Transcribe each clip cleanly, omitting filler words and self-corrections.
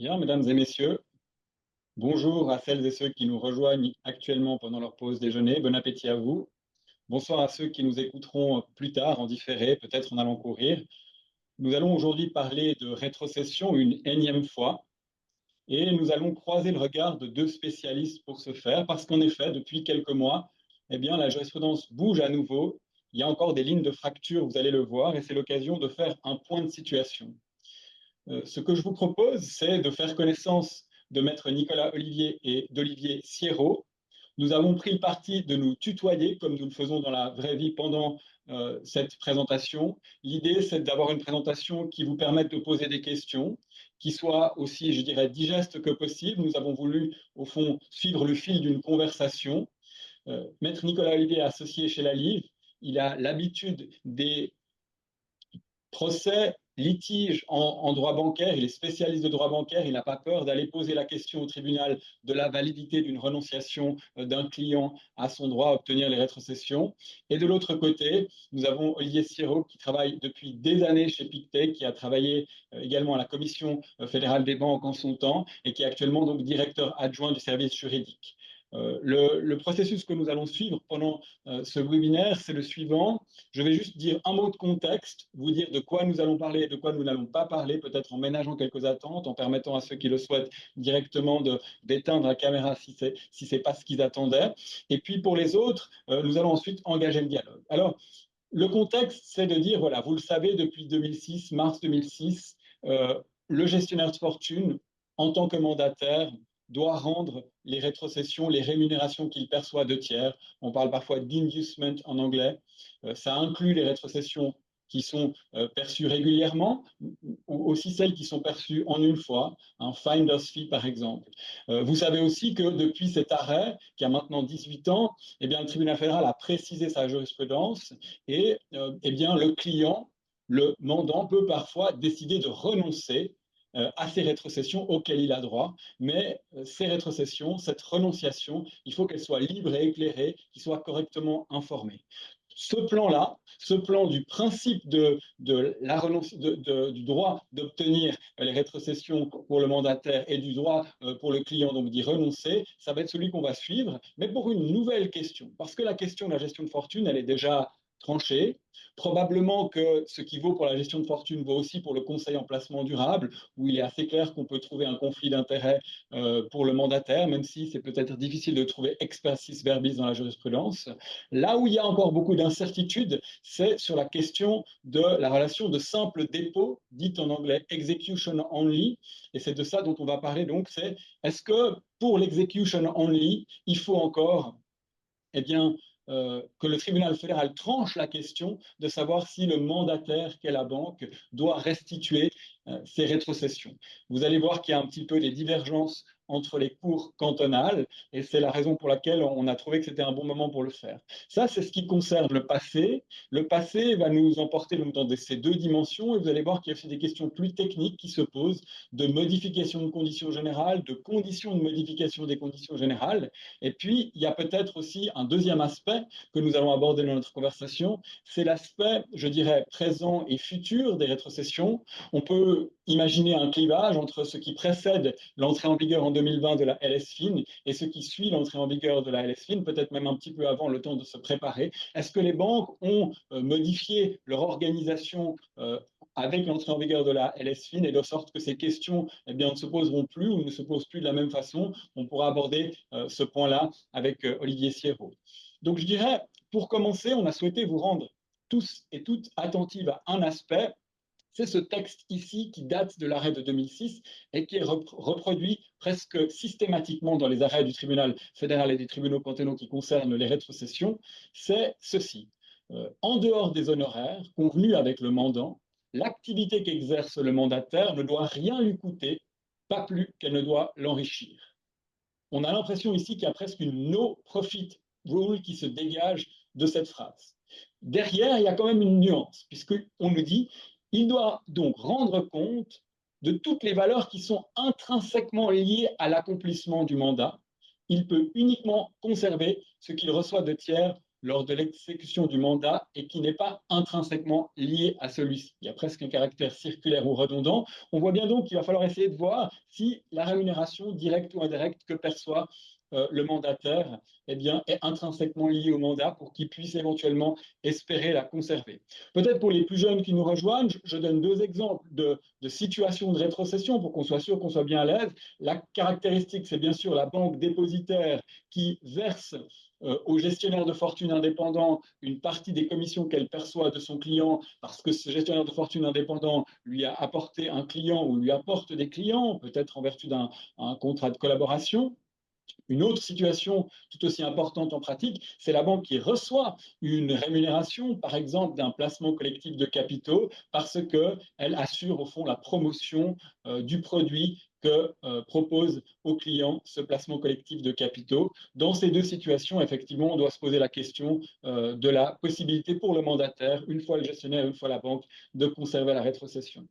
Bien, mesdames et messieurs, bonjour à celles et ceux qui nous rejoignent actuellement pendant leur pause déjeuner. Bon appétit à vous. Bonsoir à ceux qui nous écouteront plus tard en différé, peut-être en allant courir. Nous allons aujourd'hui parler de rétrocession une énième fois et nous allons croiser le regard de deux spécialistes pour ce faire parce qu'en effet, depuis quelques mois, eh bien, la jurisprudence bouge à nouveau. Il y a encore des lignes de fracture, vous allez le voir, et c'est l'occasion de faire un point de situation. Ce que je vous propose, c'est de faire connaissance de maître Nicolas Olivier et d'Olivier Sierraud. Nous avons pris le parti de nous tutoyer comme nous le faisons dans la vraie vie pendant cette présentation. L'idée, c'est d'avoir une présentation qui vous permette de poser des questions, qui soit aussi, je dirais, digeste que possible. Nous avons voulu, au fond, suivre le fil d'une conversation. Maître Nicolas Olivier est associé chez la LIV. Il a l'habitude des procès, litige en droit bancaire, il est spécialiste de droit bancaire, il n'a pas peur d'aller poser la question au tribunal de la validité d'une renonciation d'un client à son droit à obtenir les rétrocessions. Et de l'autre côté, nous avons Olivier Sierraud qui travaille depuis des années chez Pictet, qui a travaillé également à la Commission fédérale des banques en son temps et qui est actuellement donc directeur adjoint du service juridique. Le processus que nous allons suivre pendant ce webinaire, c'est le suivant. Je vais juste dire un mot de contexte, vous dire de quoi nous allons parler et de quoi nous n'allons pas parler, peut-être en ménageant quelques attentes, en permettant à ceux qui le souhaitent directement d'éteindre la caméra si c'est pas ce qu'ils attendaient. Et puis pour les autres, nous allons ensuite engager le dialogue. Alors, le contexte, c'est de dire, voilà, vous le savez, depuis 2006, mars 2006, le gestionnaire de fortune, en tant que mandataire, doit rendre les rétrocessions, les rémunérations qu'il perçoit de tiers. On parle parfois d'inducement en anglais. Ça inclut les rétrocessions qui sont perçues régulièrement, ou aussi celles qui sont perçues en une fois, un finder's fee par exemple. Vous savez aussi que depuis cet arrêt, qui a maintenant 18 ans, eh bien, le tribunal fédéral a précisé sa jurisprudence et eh bien, le client, le mandant, peut parfois décider de renoncer à ces rétrocessions auxquelles il a droit, mais ces rétrocessions, cette renonciation, il faut qu'elle soit libre et éclairée, qu'il soit correctement informé. Ce plan-là, ce plan du principe du droit d'obtenir les rétrocessions pour le mandataire et du droit pour le client donc d'y renoncer, ça va être celui qu'on va suivre, mais pour une nouvelle question, parce que la question de la gestion de fortune, elle est déjà tranchée. Probablement que ce qui vaut pour la gestion de fortune vaut aussi pour le conseil en placement durable, où il est assez clair qu'on peut trouver un conflit d'intérêts pour le mandataire, même si c'est peut-être difficile de trouver expressis verbis dans la jurisprudence. Là où il y a encore beaucoup d'incertitudes, c'est sur la question de la relation de simple dépôt, dite en anglais execution only, et c'est de ça dont on va parler donc, c'est est-ce que pour l'execution only, il faut encore eh bien, que le tribunal fédéral tranche la question de savoir si le mandataire qu'est la banque doit restituer ses rétrocessions. Vous allez voir qu'il y a un petit peu des divergences entre les cours cantonales, et c'est la raison pour laquelle on a trouvé que c'était un bon moment pour le faire. Ça, c'est ce qui concerne le passé. Le passé va nous emporter donc dans ces deux dimensions, et vous allez voir qu'il y a aussi des questions plus techniques qui se posent, de modification de conditions générales, de conditions de modification des conditions générales, et puis il y a peut-être aussi un deuxième aspect que nous allons aborder dans notre conversation, c'est l'aspect, je dirais, présent et futur des rétrocessions. On peut imaginer un clivage entre ce qui précède l'entrée en vigueur en 2020 de la LS-FIN et ce qui suit l'entrée en vigueur de la LS-FIN, peut-être même un petit peu avant, le temps de se préparer. Est-ce que les banques ont modifié leur organisation avec l'entrée en vigueur de la LS-FIN et de sorte que ces questions eh bien, ne se poseront plus ou ne se posent plus de la même façon? On pourra aborder ce point-là avec Olivier Sierraud. Donc je dirais, pour commencer, on a souhaité vous rendre tous et toutes attentifs à un aspect, c'est ce texte ici qui date de l'arrêt de 2006 et qui est reproduit presque systématiquement dans les arrêts du tribunal fédéral et des tribunaux cantonaux qui concernent les rétrocessions, c'est ceci. En dehors des honoraires convenus avec le mandant, l'activité qu'exerce le mandataire ne doit rien lui coûter, pas plus qu'elle ne doit l'enrichir. On a l'impression ici qu'il y a presque une no-profit rule qui se dégage de cette phrase. Derrière, il y a quand même une nuance, puisqu'on nous dit il doit donc rendre compte de toutes les valeurs qui sont intrinsèquement liées à l'accomplissement du mandat. Il peut uniquement conserver ce qu'il reçoit de tiers lors de l'exécution du mandat et qui n'est pas intrinsèquement lié à celui-ci. Il y a presque un caractère circulaire ou redondant. On voit bien donc qu'il va falloir essayer de voir si la rémunération directe ou indirecte que perçoit le mandataire eh bien, est intrinsèquement liée au mandat pour qu'il puisse éventuellement espérer la conserver. Peut-être pour les plus jeunes qui nous rejoignent, je donne deux exemples de situations de rétrocession pour qu'on soit sûr qu'on soit bien à l'aise. La caractéristique, c'est bien sûr la banque dépositaire qui verse au gestionnaire de fortune indépendant une partie des commissions qu'elle perçoit de son client parce que ce gestionnaire de fortune indépendant lui a apporté un client ou lui apporte des clients, peut-être en vertu d'un contrat de collaboration. Une autre situation tout aussi importante en pratique, c'est la banque qui reçoit une rémunération, par exemple, d'un placement collectif de capitaux, parce qu'elle assure au fond la promotion du produit que propose au client ce placement collectif de capitaux. Dans ces deux situations, effectivement, on doit se poser la question de la possibilité pour le mandataire, une fois le gestionnaire, une fois la banque, de conserver la rétrocession.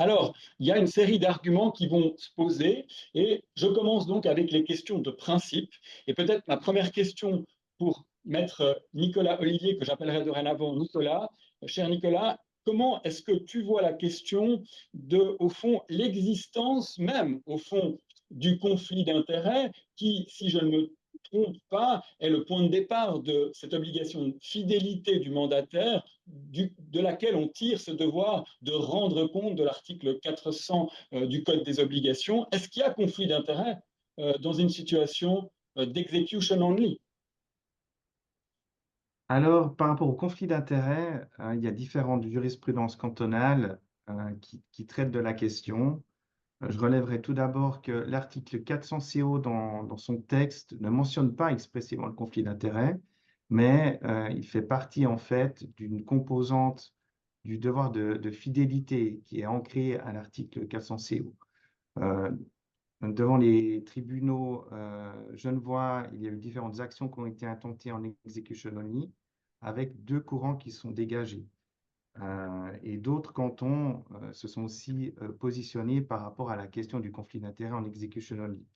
Alors, il y a une série d'arguments qui vont se poser et je commence donc avec les questions de principe. Et peut-être ma première question pour maître Nicolas Olivier, que j'appellerai dorénavant Nicolas. Cher Nicolas, comment est-ce que tu vois la question de, au fond, l'existence même, au fond, du conflit d'intérêts qui, si je ne me trompe pas, est le point de départ de cette obligation de fidélité du mandataire de laquelle on tire ce devoir de rendre compte de l'article 400 du Code des obligations. Est-ce qu'il y a conflit d'intérêts dans une situation d'execution only? Alors, par rapport au conflit d'intérêts, il y a différentes jurisprudences cantonales qui traitent de la question. Je relèverai tout d'abord que l'article 400 CO dans son texte ne mentionne pas expressément le conflit d'intérêts, mais il fait partie en fait d'une composante du devoir de fidélité qui est ancrée à l'article 400 CO. Euh, Devant les tribunaux genevois, il y a eu différentes actions qui ont été intentées en execution only, avec deux courants qui sont dégagés. Et d'autres cantons se sont aussi positionnés par rapport à la question du conflit d'intérêts en execution only.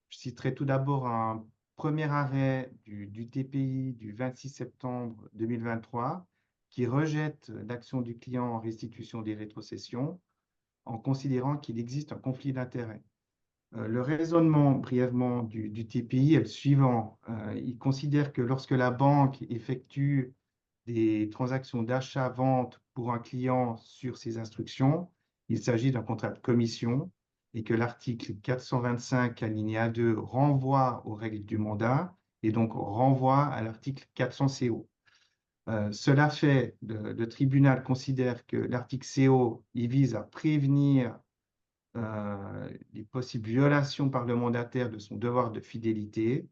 Je citerai tout d'abord un premier arrêt du TPI du 26 septembre 2023 qui rejette l'action du client en restitution des rétrocessions en considérant qu'il existe un conflit d'intérêts. Le raisonnement brièvement du TPI est le suivant. Il considère que lorsque la banque effectue des transactions d'achat-vente pour un client sur ses instructions, il s'agit d'un contrat de commission et que l'article 425 alinéa 2 renvoie aux règles du mandat et donc renvoie à l'article 400 CO. Cela fait, le tribunal considère que l'article CO il vise à prévenir les possibles violations par le mandataire de son devoir de fidélité,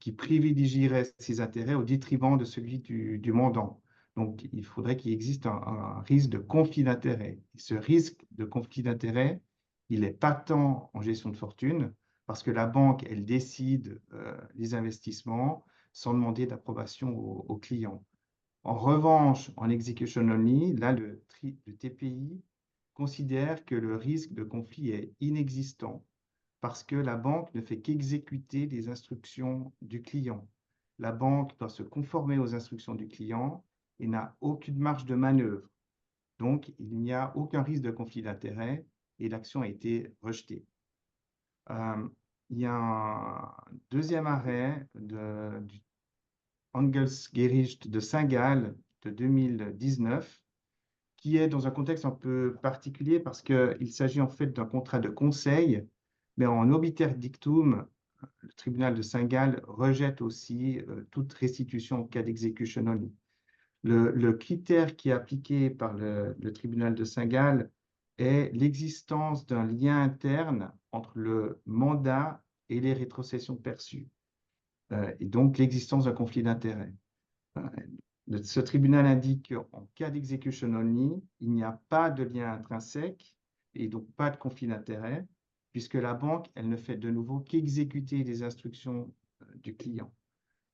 qui privilégierait ses intérêts au détriment de celui du mandant. Donc, il faudrait qu'il existe un risque de conflit d'intérêts. Ce risque de conflit d'intérêts, il est patent en gestion de fortune parce que la banque, elle décide les investissements sans demander d'approbation au client. En revanche, en execution only, là, le TPI considère que le risque de conflit est inexistant parce que la banque ne fait qu'exécuter les instructions du client. La banque doit se conformer aux instructions du client et n'a aucune marge de manœuvre. Donc, il n'y a aucun risque de conflit d'intérêts et l'action a été rejetée. Euh, il y a un deuxième arrêt du Angelsgericht de Saint-Gall de 2019 qui est dans un contexte un peu particulier parce qu'il s'agit en fait d'un contrat de conseil, mais en obiter dictum, le tribunal de Saint-Gall rejette aussi toute restitution en cas d'execution only. Le critère qui est appliqué par le tribunal de Saint-Gall est l'existence d'un lien interne entre le mandat et les rétrocessions perçues, et donc l'existence d'un conflit d'intérêts. Ce tribunal indique qu'en cas d'execution only, il n'y a pas de lien intrinsèque et donc pas de conflit d'intérêt, puisque la banque, elle ne fait de nouveau qu'exécuter les instructions du client.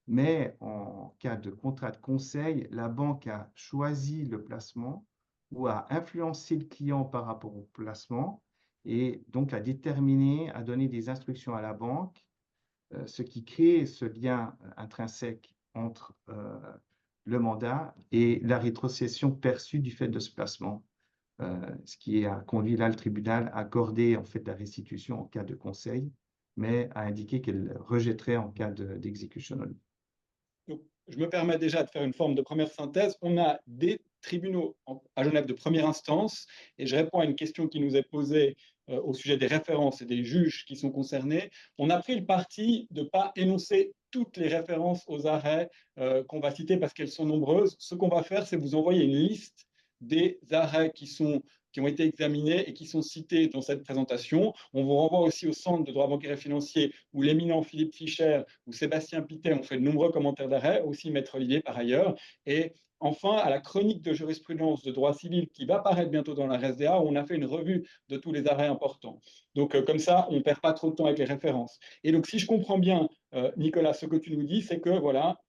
Mais en cas de contrat de conseil, la banque a choisi le placement ou a influencé le client par rapport au placement et donc a déterminé, a donné des instructions à la banque, ce qui crée ce lien intrinsèque entre le mandat et la rétrocession perçue du fait de ce placement, ce qui a conduit là le tribunal à accorder en fait la restitution en cas de conseil, mais à indiquer qu'elle rejetterait en cas d'execution only. Donc, je me permets déjà de faire une forme de première synthèse. On a des tribunaux à Genève de première instance, et je réponds à une question qui nous est posée au sujet des références et des juges qui sont concernés. On a pris le parti de ne pas énoncer toutes les références aux arrêts qu'on va citer parce qu'elles sont nombreuses. Ce qu'on va faire, c'est vous envoyer une liste des arrêts qui ont été examinés et qui sont cités dans cette présentation. On vous renvoie aussi au Centre de droit bancaire et financier où l'éminent Philippe Fischer ou Sébastien Pittet ont fait de nombreux commentaires d'arrêt, aussi Maître Olivier par ailleurs. Et enfin, à la chronique de jurisprudence de droit civil qui va paraître bientôt dans la RSDA, où on a fait une revue de tous les arrêts importants. Donc, comme ça, on ne perd pas trop de temps avec les références. Et donc, si je comprends bien, Nicolas, ce que tu nous dis, c'est que voilà,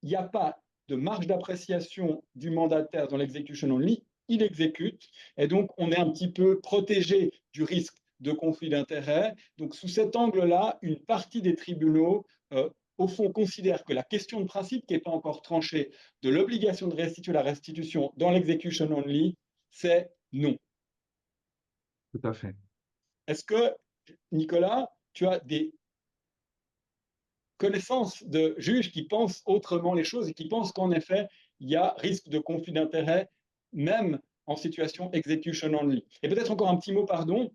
il n'y a pas de marge d'appréciation du mandataire dans l'execution only, il exécute, et donc on est un petit peu protégé du risque de conflit d'intérêts. Donc sous cet angle-là, une partie des tribunaux, au fond, considère que la question de principe qui n'est pas encore tranchée de l'obligation de restituer la restitution dans l'execution only, c'est non. Tout à fait. Est-ce que, Nicolas, tu as des connaissance de juges qui pensent autrement les choses et qui pensent qu'en effet, il y a risque de conflit d'intérêts, même en situation execution only. Et peut-être encore un petit mot, pardon,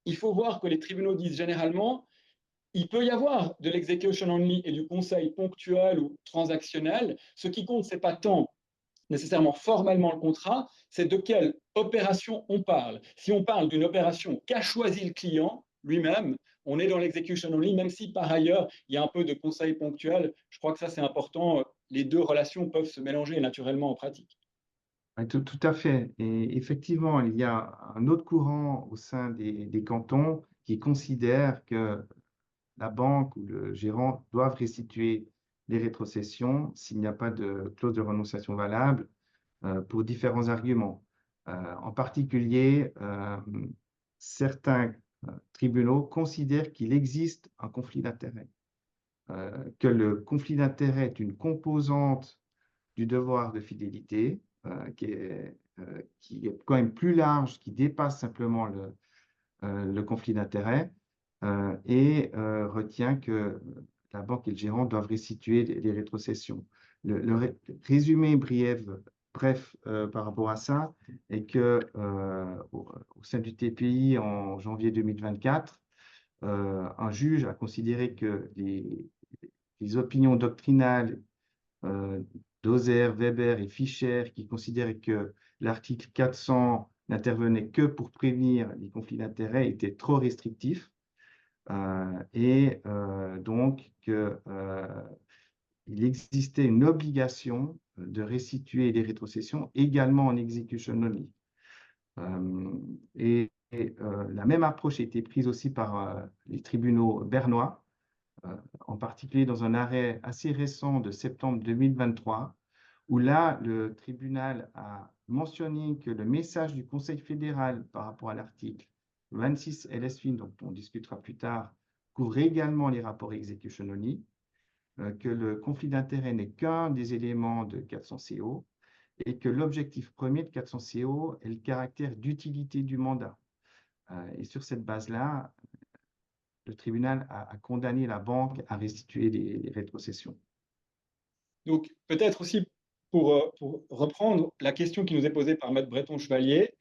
il faut voir que les tribunaux disent généralement, il peut y avoir de l'execution only et du conseil ponctuel ou transactionnel. Ce qui compte, ce n'est pas tant nécessairement formellement le contrat, c'est de quelle opération on parle. Si on parle d'une opération qu'a choisi le client lui-même, on est dans l'execution only, même si par ailleurs, il y a un peu de conseil ponctuel. Je crois que ça, c'est important. Les deux relations peuvent se mélanger naturellement en pratique. Oui, tout à fait. Et effectivement, il y a un autre courant au sein des cantons qui considère que la banque ou le gérant doivent restituer les rétrocessions s'il n'y a pas de clause de renonciation valable pour différents arguments. En particulier, certains tribunaux considèrent qu'il existe un conflit d'intérêts, que le conflit d'intérêts est une composante du devoir de fidélité qui est quand même plus large, qui dépasse simplement le conflit d'intérêts et retient que la banque et le gérant doivent restituer les rétrocessions. Le résumé bref par rapport à ça est que au sein du TPI en janvier 2024, un juge a considéré que les opinions doctrinales d'Ozer, Weber et Fischer qui considéraient que l'article 400 n'intervenait que pour prévenir les conflits d'intérêts était trop restrictif donc qu'il existait une obligation de restituer les rétrocessions également en execution only. La même approche a été prise aussi par les tribunaux bernois, en particulier dans un arrêt assez récent de septembre 2023, où là, le tribunal a mentionné que le message du Conseil fédéral par rapport à l'article 26 LSFIN, dont on discutera plus tard, couvre également les rapports execution only, que le conflit d'intérêts n'est qu'un des éléments de 400 CO et que l'objectif premier de 400 CO est le caractère d'utilité du mandat. Et sur cette base-là, le tribunal a condamné la banque à restituer les rétrocessions. Donc, peut-être aussi pour reprendre la question qui nous est posée par Maître Breton-Chevalier,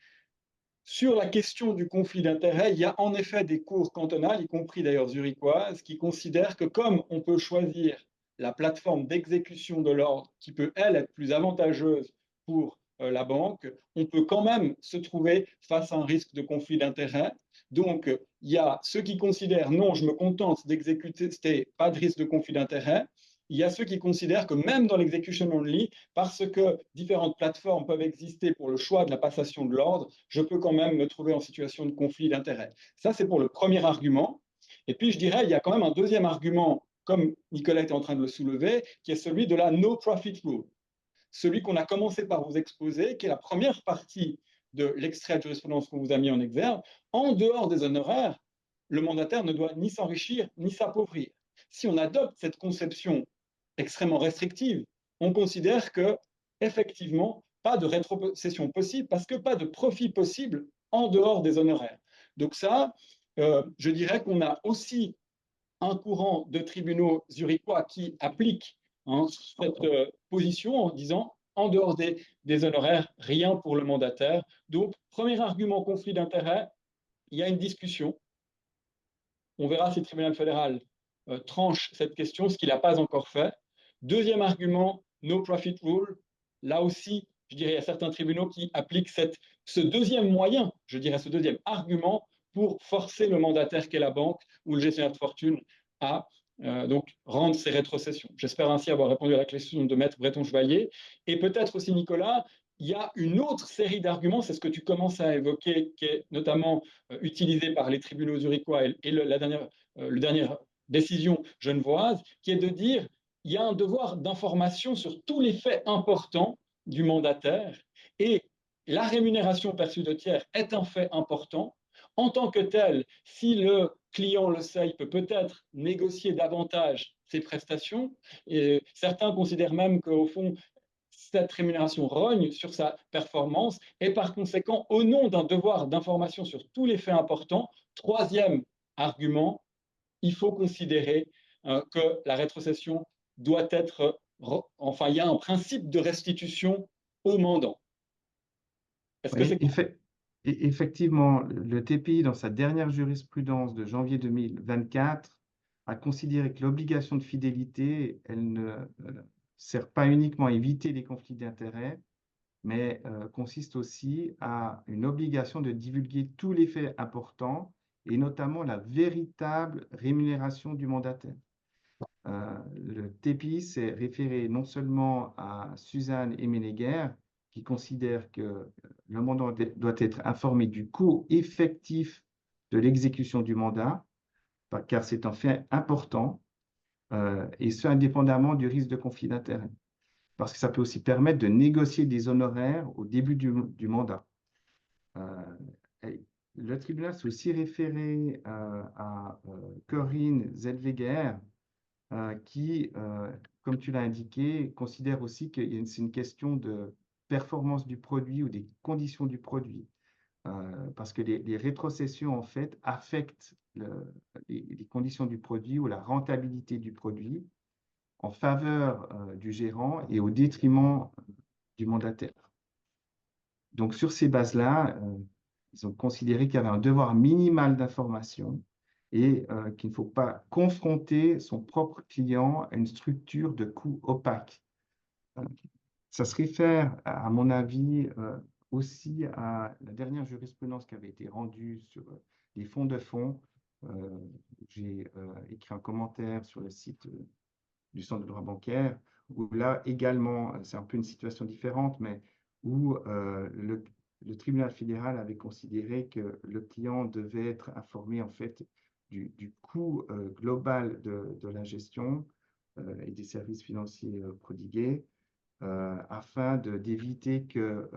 sur la question du conflit d'intérêts, il y a en effet des cours cantonales, y compris d'ailleurs zurichoises, qui considèrent que comme on peut choisir la plateforme d'exécution de l'ordre qui peut, elle, être plus avantageuse pour la banque, on peut quand même se trouver face à un risque de conflit d'intérêts. Donc, il y a ceux qui considèrent non, je me contente d'exécuter, pas de risque de conflit d'intérêts. Il y a ceux qui considèrent que même dans l'execution only, parce que différentes plateformes peuvent exister pour le choix de la passation de l'ordre, je peux quand même me trouver en situation de conflit d'intérêts. Ça, c'est pour le premier argument. Et puis, je dirais, il y a quand même un deuxième argument, comme Nicolas était en train de le soulever, qui est celui de la no profit rule. Celui qu'on a commencé par vous exposer, qui est la première partie de l'extrait de jurisprudence qu'on vous a mis en exergue. En dehors des honoraires, le mandataire ne doit ni s'enrichir ni s'appauvrir. Si on adopte cette conception extrêmement restrictive. On considère que, effectivement, pas de rétrocession possible parce que pas de profit possible en dehors des honoraires. Donc ça, je dirais qu'on a aussi un courant de tribunaux zurichois qui applique cette position en disant en dehors des honoraires, rien pour le mandataire. Donc, premier argument, conflit d'intérêts, il y a une discussion. On verra si le tribunal fédéral tranche cette question, ce qu'il n'a pas encore fait. Deuxième argument, no profit rule. Là aussi, je dirais, il y a certains tribunaux qui appliquent ce deuxième moyen, je dirais ce deuxième argument pour forcer le mandataire qu'est la banque ou le gestionnaire de fortune à donc rendre ses rétrocessions. J'espère ainsi avoir répondu à la question de Maître Breton-Chevalier. Et peut-être aussi, Nicolas, il y a une autre série d'arguments, c'est ce que tu commences à évoquer, qui est notamment utilisé par les tribunaux zurichois et la dernière décision genevoise, qui est de dire il y a un devoir d'information sur tous les faits importants du mandataire et la rémunération perçue de tiers est un fait important. En tant que tel, si le client le sait, il peut peut-être négocier davantage ses prestations. Et certains considèrent même qu'au fond, cette rémunération rogne sur sa performance et par conséquent, au nom d'un devoir d'information sur tous les faits importants, troisième argument, il faut considérer que la rétrocession doit être, enfin, il y a un principe de restitution au mandant. Est-ce que Oui, c'est... effectivement, le TPI, dans sa dernière jurisprudence de janvier 2024, a considéré que l'obligation de fidélité, elle ne sert pas uniquement à éviter les conflits d'intérêts, mais consiste aussi à une obligation de divulguer tous les faits importants et notamment la véritable rémunération du mandataire. Le TPI s'est référé non seulement à Suzanne Emenegger, qui considère que le mandant doit être informé du coût effectif de l'exécution du mandat, car c'est un fait important, et ce indépendamment du risque de conflit d'intérêts, parce que ça peut aussi permettre de négocier des honoraires au début du mandat. Le tribunal s'est aussi référé à Corinne Zellweger, qui, comme tu l'as indiqué, considère aussi que c'est une question de performance du produit ou des conditions du produit. Parce que les rétrocessions, en fait, affectent les conditions du produit ou la rentabilité du produit en faveur du gérant et au détriment du mandataire. Donc, sur ces bases-là, ils ont considéré qu'il y avait un devoir minimal d'information et qu'il ne faut pas confronter son propre client à une structure de coûts opaque. Ça se réfère, à mon avis, aussi à la dernière jurisprudence qui avait été rendue sur les fonds de fonds. J'ai écrit un commentaire sur le site du Centre de droit bancaire, où là également, c'est un peu une situation différente, mais où le tribunal fédéral avait considéré que le client devait être informé en fait du coût global de la gestion et des services financiers prodigués, afin d'éviter que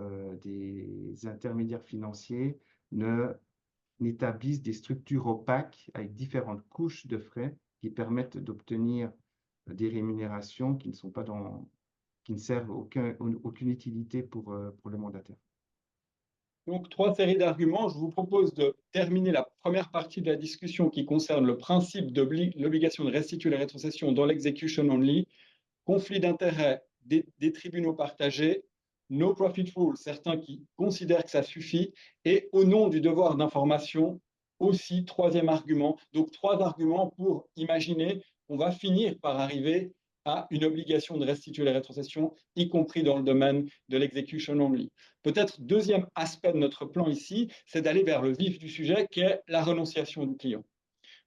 des intermédiaires financiers n'établissent des structures opaques avec différentes couches de frais qui permettent d'obtenir des rémunérations qui ne servent aucune utilité pour le mandataire. Donc, trois séries d'arguments. Je vous propose de terminer la première partie de la discussion qui concerne le principe de l'obligation de restituer les rétrocessions dans l'execution only, conflit d'intérêts des tribunaux partagés, no profit rule, certains qui considèrent que ça suffit, et au nom du devoir d'information, aussi, troisième argument. Donc, trois arguments pour imaginer qu'on va finir par arriver à une obligation de restituer les rétrocessions, y compris dans le domaine de l'execution only. Peut-être deuxième aspect de notre plan ici, c'est d'aller vers le vif du sujet, qui est la renonciation du client.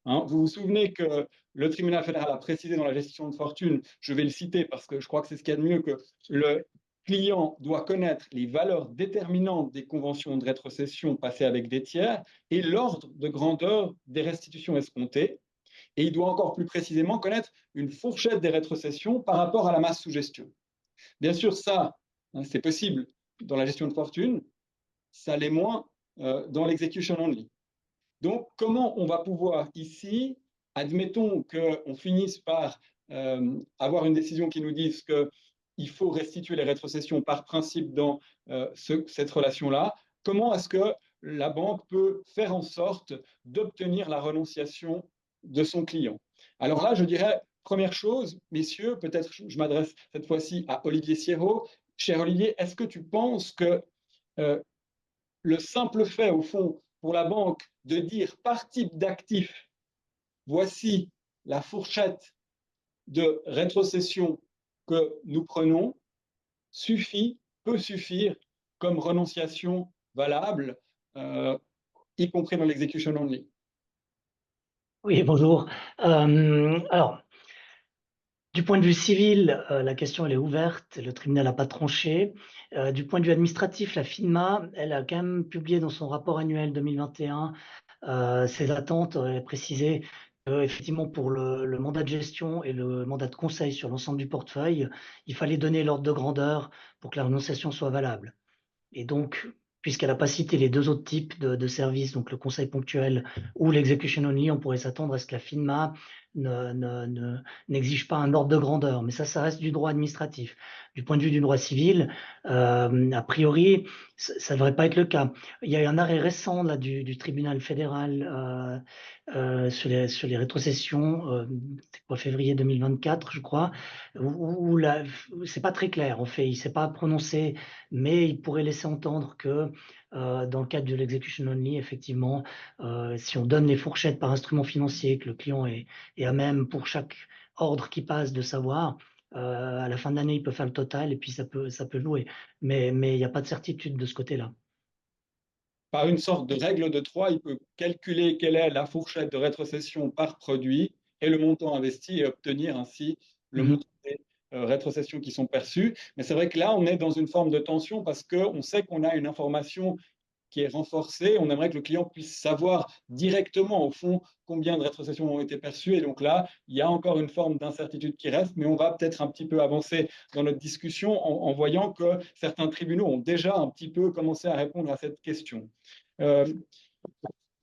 Vous vous souvenez que le tribunal fédéral a précisé dans la gestion de fortune, je vais le citer parce que je crois que c'est ce qu'il y a de mieux, que le client doit connaître les valeurs déterminantes des conventions de rétrocession passées avec des tiers et l'ordre de grandeur des restitutions escomptées. Et il doit encore plus précisément connaître une fourchette des rétrocessions par rapport à la masse sous gestion. Bien sûr, ça, c'est possible dans la gestion de fortune, ça l'est moins dans l'execution only. Donc, comment on va pouvoir ici, admettons qu'on finisse par avoir une décision qui nous dise qu'il faut restituer les rétrocessions par principe dans cette relation-là, comment est-ce que la banque peut faire en sorte d'obtenir la renonciation de son client? Alors là, je dirais, première chose, messieurs, peut-être je m'adresse cette fois-ci à Olivier Sierraud. Cher Olivier, est-ce que tu penses que euh, le simple fait, au fond, pour la banque de dire par type d'actif, voici la fourchette de rétrocession que nous prenons, peut suffire comme renonciation valable, euh, y compris dans l'execution only? Oui, bonjour. Alors, du point de vue civil, la question elle est ouverte, le tribunal n'a pas tranché. Du point de vue administratif, la FINMA, elle a quand même publié dans son rapport annuel 2021 ses attentes, elle a précisé qu'effectivement pour le mandat de gestion et le mandat de conseil sur l'ensemble du portefeuille, il fallait donner l'ordre de grandeur pour que la renonciation soit valable. Et donc, puisqu'elle n'a pas cité les deux autres types de services, donc le conseil ponctuel ou l'execution only, on pourrait s'attendre à ce que la FINMA n'exige pas un ordre de grandeur. Mais ça reste du droit administratif. Du point de vue du droit civil, a priori, ça ne devrait pas être le cas. Il y a eu un arrêt récent là, du tribunal fédéral sur les rétrocessions, c'est quoi, février 2024, je crois, où c'est pas très clair, en fait. Il ne s'est pas prononcé, mais il pourrait laisser entendre que dans le cadre de l'execution only, effectivement, si on donne les fourchettes par instrument financier, que le client est à même pour chaque ordre qui passe de savoir, à la fin de l'année, il peut faire le total et puis ça peut jouer. Mais il n'y a pas de certitude de ce côté-là. Par une sorte de règle de 3, il peut calculer quelle est la fourchette de rétrocession par produit et le montant investi et obtenir ainsi le Mhm. montant des rétrocessions qui sont perçues. Mais c'est vrai que là, on est dans une forme de tension parce qu'on sait qu'on a une information qui est renforcée. On aimerait que le client puisse savoir directement, au fond, combien de rétrocessions ont été perçues. Et donc là, il y a encore une forme d'incertitude qui reste, mais on va peut-être un petit peu avancer dans notre discussion en voyant que certains tribunaux ont déjà un petit peu commencé à répondre à cette question. Euh,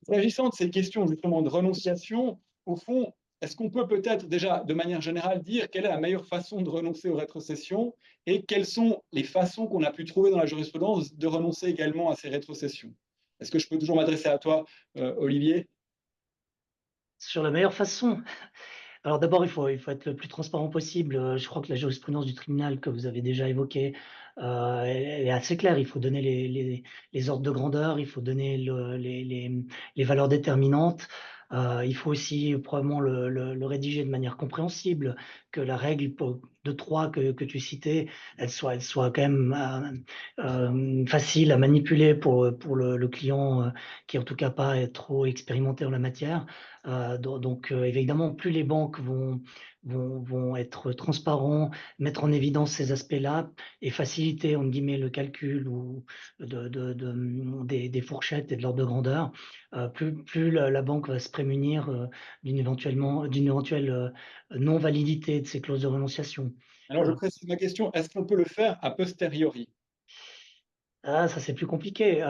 S'agissant de ces questions justement de renonciation, au fond, est-ce qu'on peut peut-être déjà de manière générale dire quelle est la meilleure façon de renoncer aux rétrocessions et quelles sont les façons qu'on a pu trouver dans la jurisprudence de renoncer également à ces rétrocessions? Est-ce que je peux toujours m'adresser à toi, Olivier? Sur la meilleure façon. Alors d'abord, il faut être le plus transparent possible. Je crois que la jurisprudence du tribunal que vous avez déjà évoquée, elle est assez claire. Il faut donner les ordres de grandeur, il faut donner les valeurs déterminantes. Il faut aussi probablement le rédiger de manière compréhensible, que la règle de 3 que tu citais, elle soit quand même facile à manipuler pour le client qui en tout cas pas est trop expérimenté en la matière. Donc, évidemment, plus les banques vont être transparents, mettre en évidence ces aspects-là et faciliter, entre guillemets, le calcul ou des fourchettes et de l'ordre de grandeur, plus la banque va se prémunir d'une éventuelle non-validité de ces clauses de renonciation. Alors je Euh, précise ma question, est-ce qu'on peut le faire a posteriori? Ça c'est plus compliqué.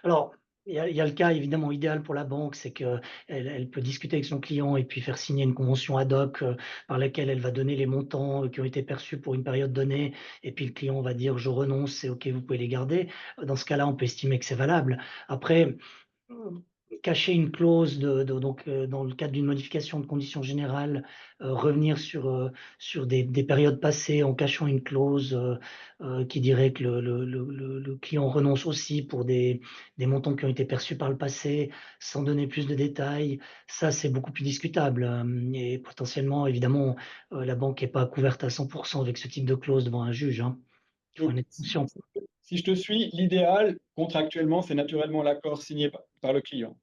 Alors, il y a le cas évidemment idéal pour la banque, c'est qu'elle elle peut discuter avec son client et puis faire signer une convention ad hoc par laquelle elle va donner les montants qui ont été perçus pour une période donnée, et puis le client va dire je renonce, c'est OK, vous pouvez les garder. Dans ce cas-là, on peut estimer que c'est valable. Après, cacher une clause donc dans le cadre d'une modification de conditions générales, revenir sur des périodes passées en cachant une clause qui dirait que le client renonce aussi pour des montants qui ont été perçus par le passé, sans donner plus de détails. Ça, c'est beaucoup plus discutable. Et potentiellement, évidemment, la banque n'est pas couverte à 100% avec ce type de clause devant un juge, hein. Il faut Donc, en être conscient. si je te suis, l'idéal contractuellement, c'est naturellement l'accord signé par le client.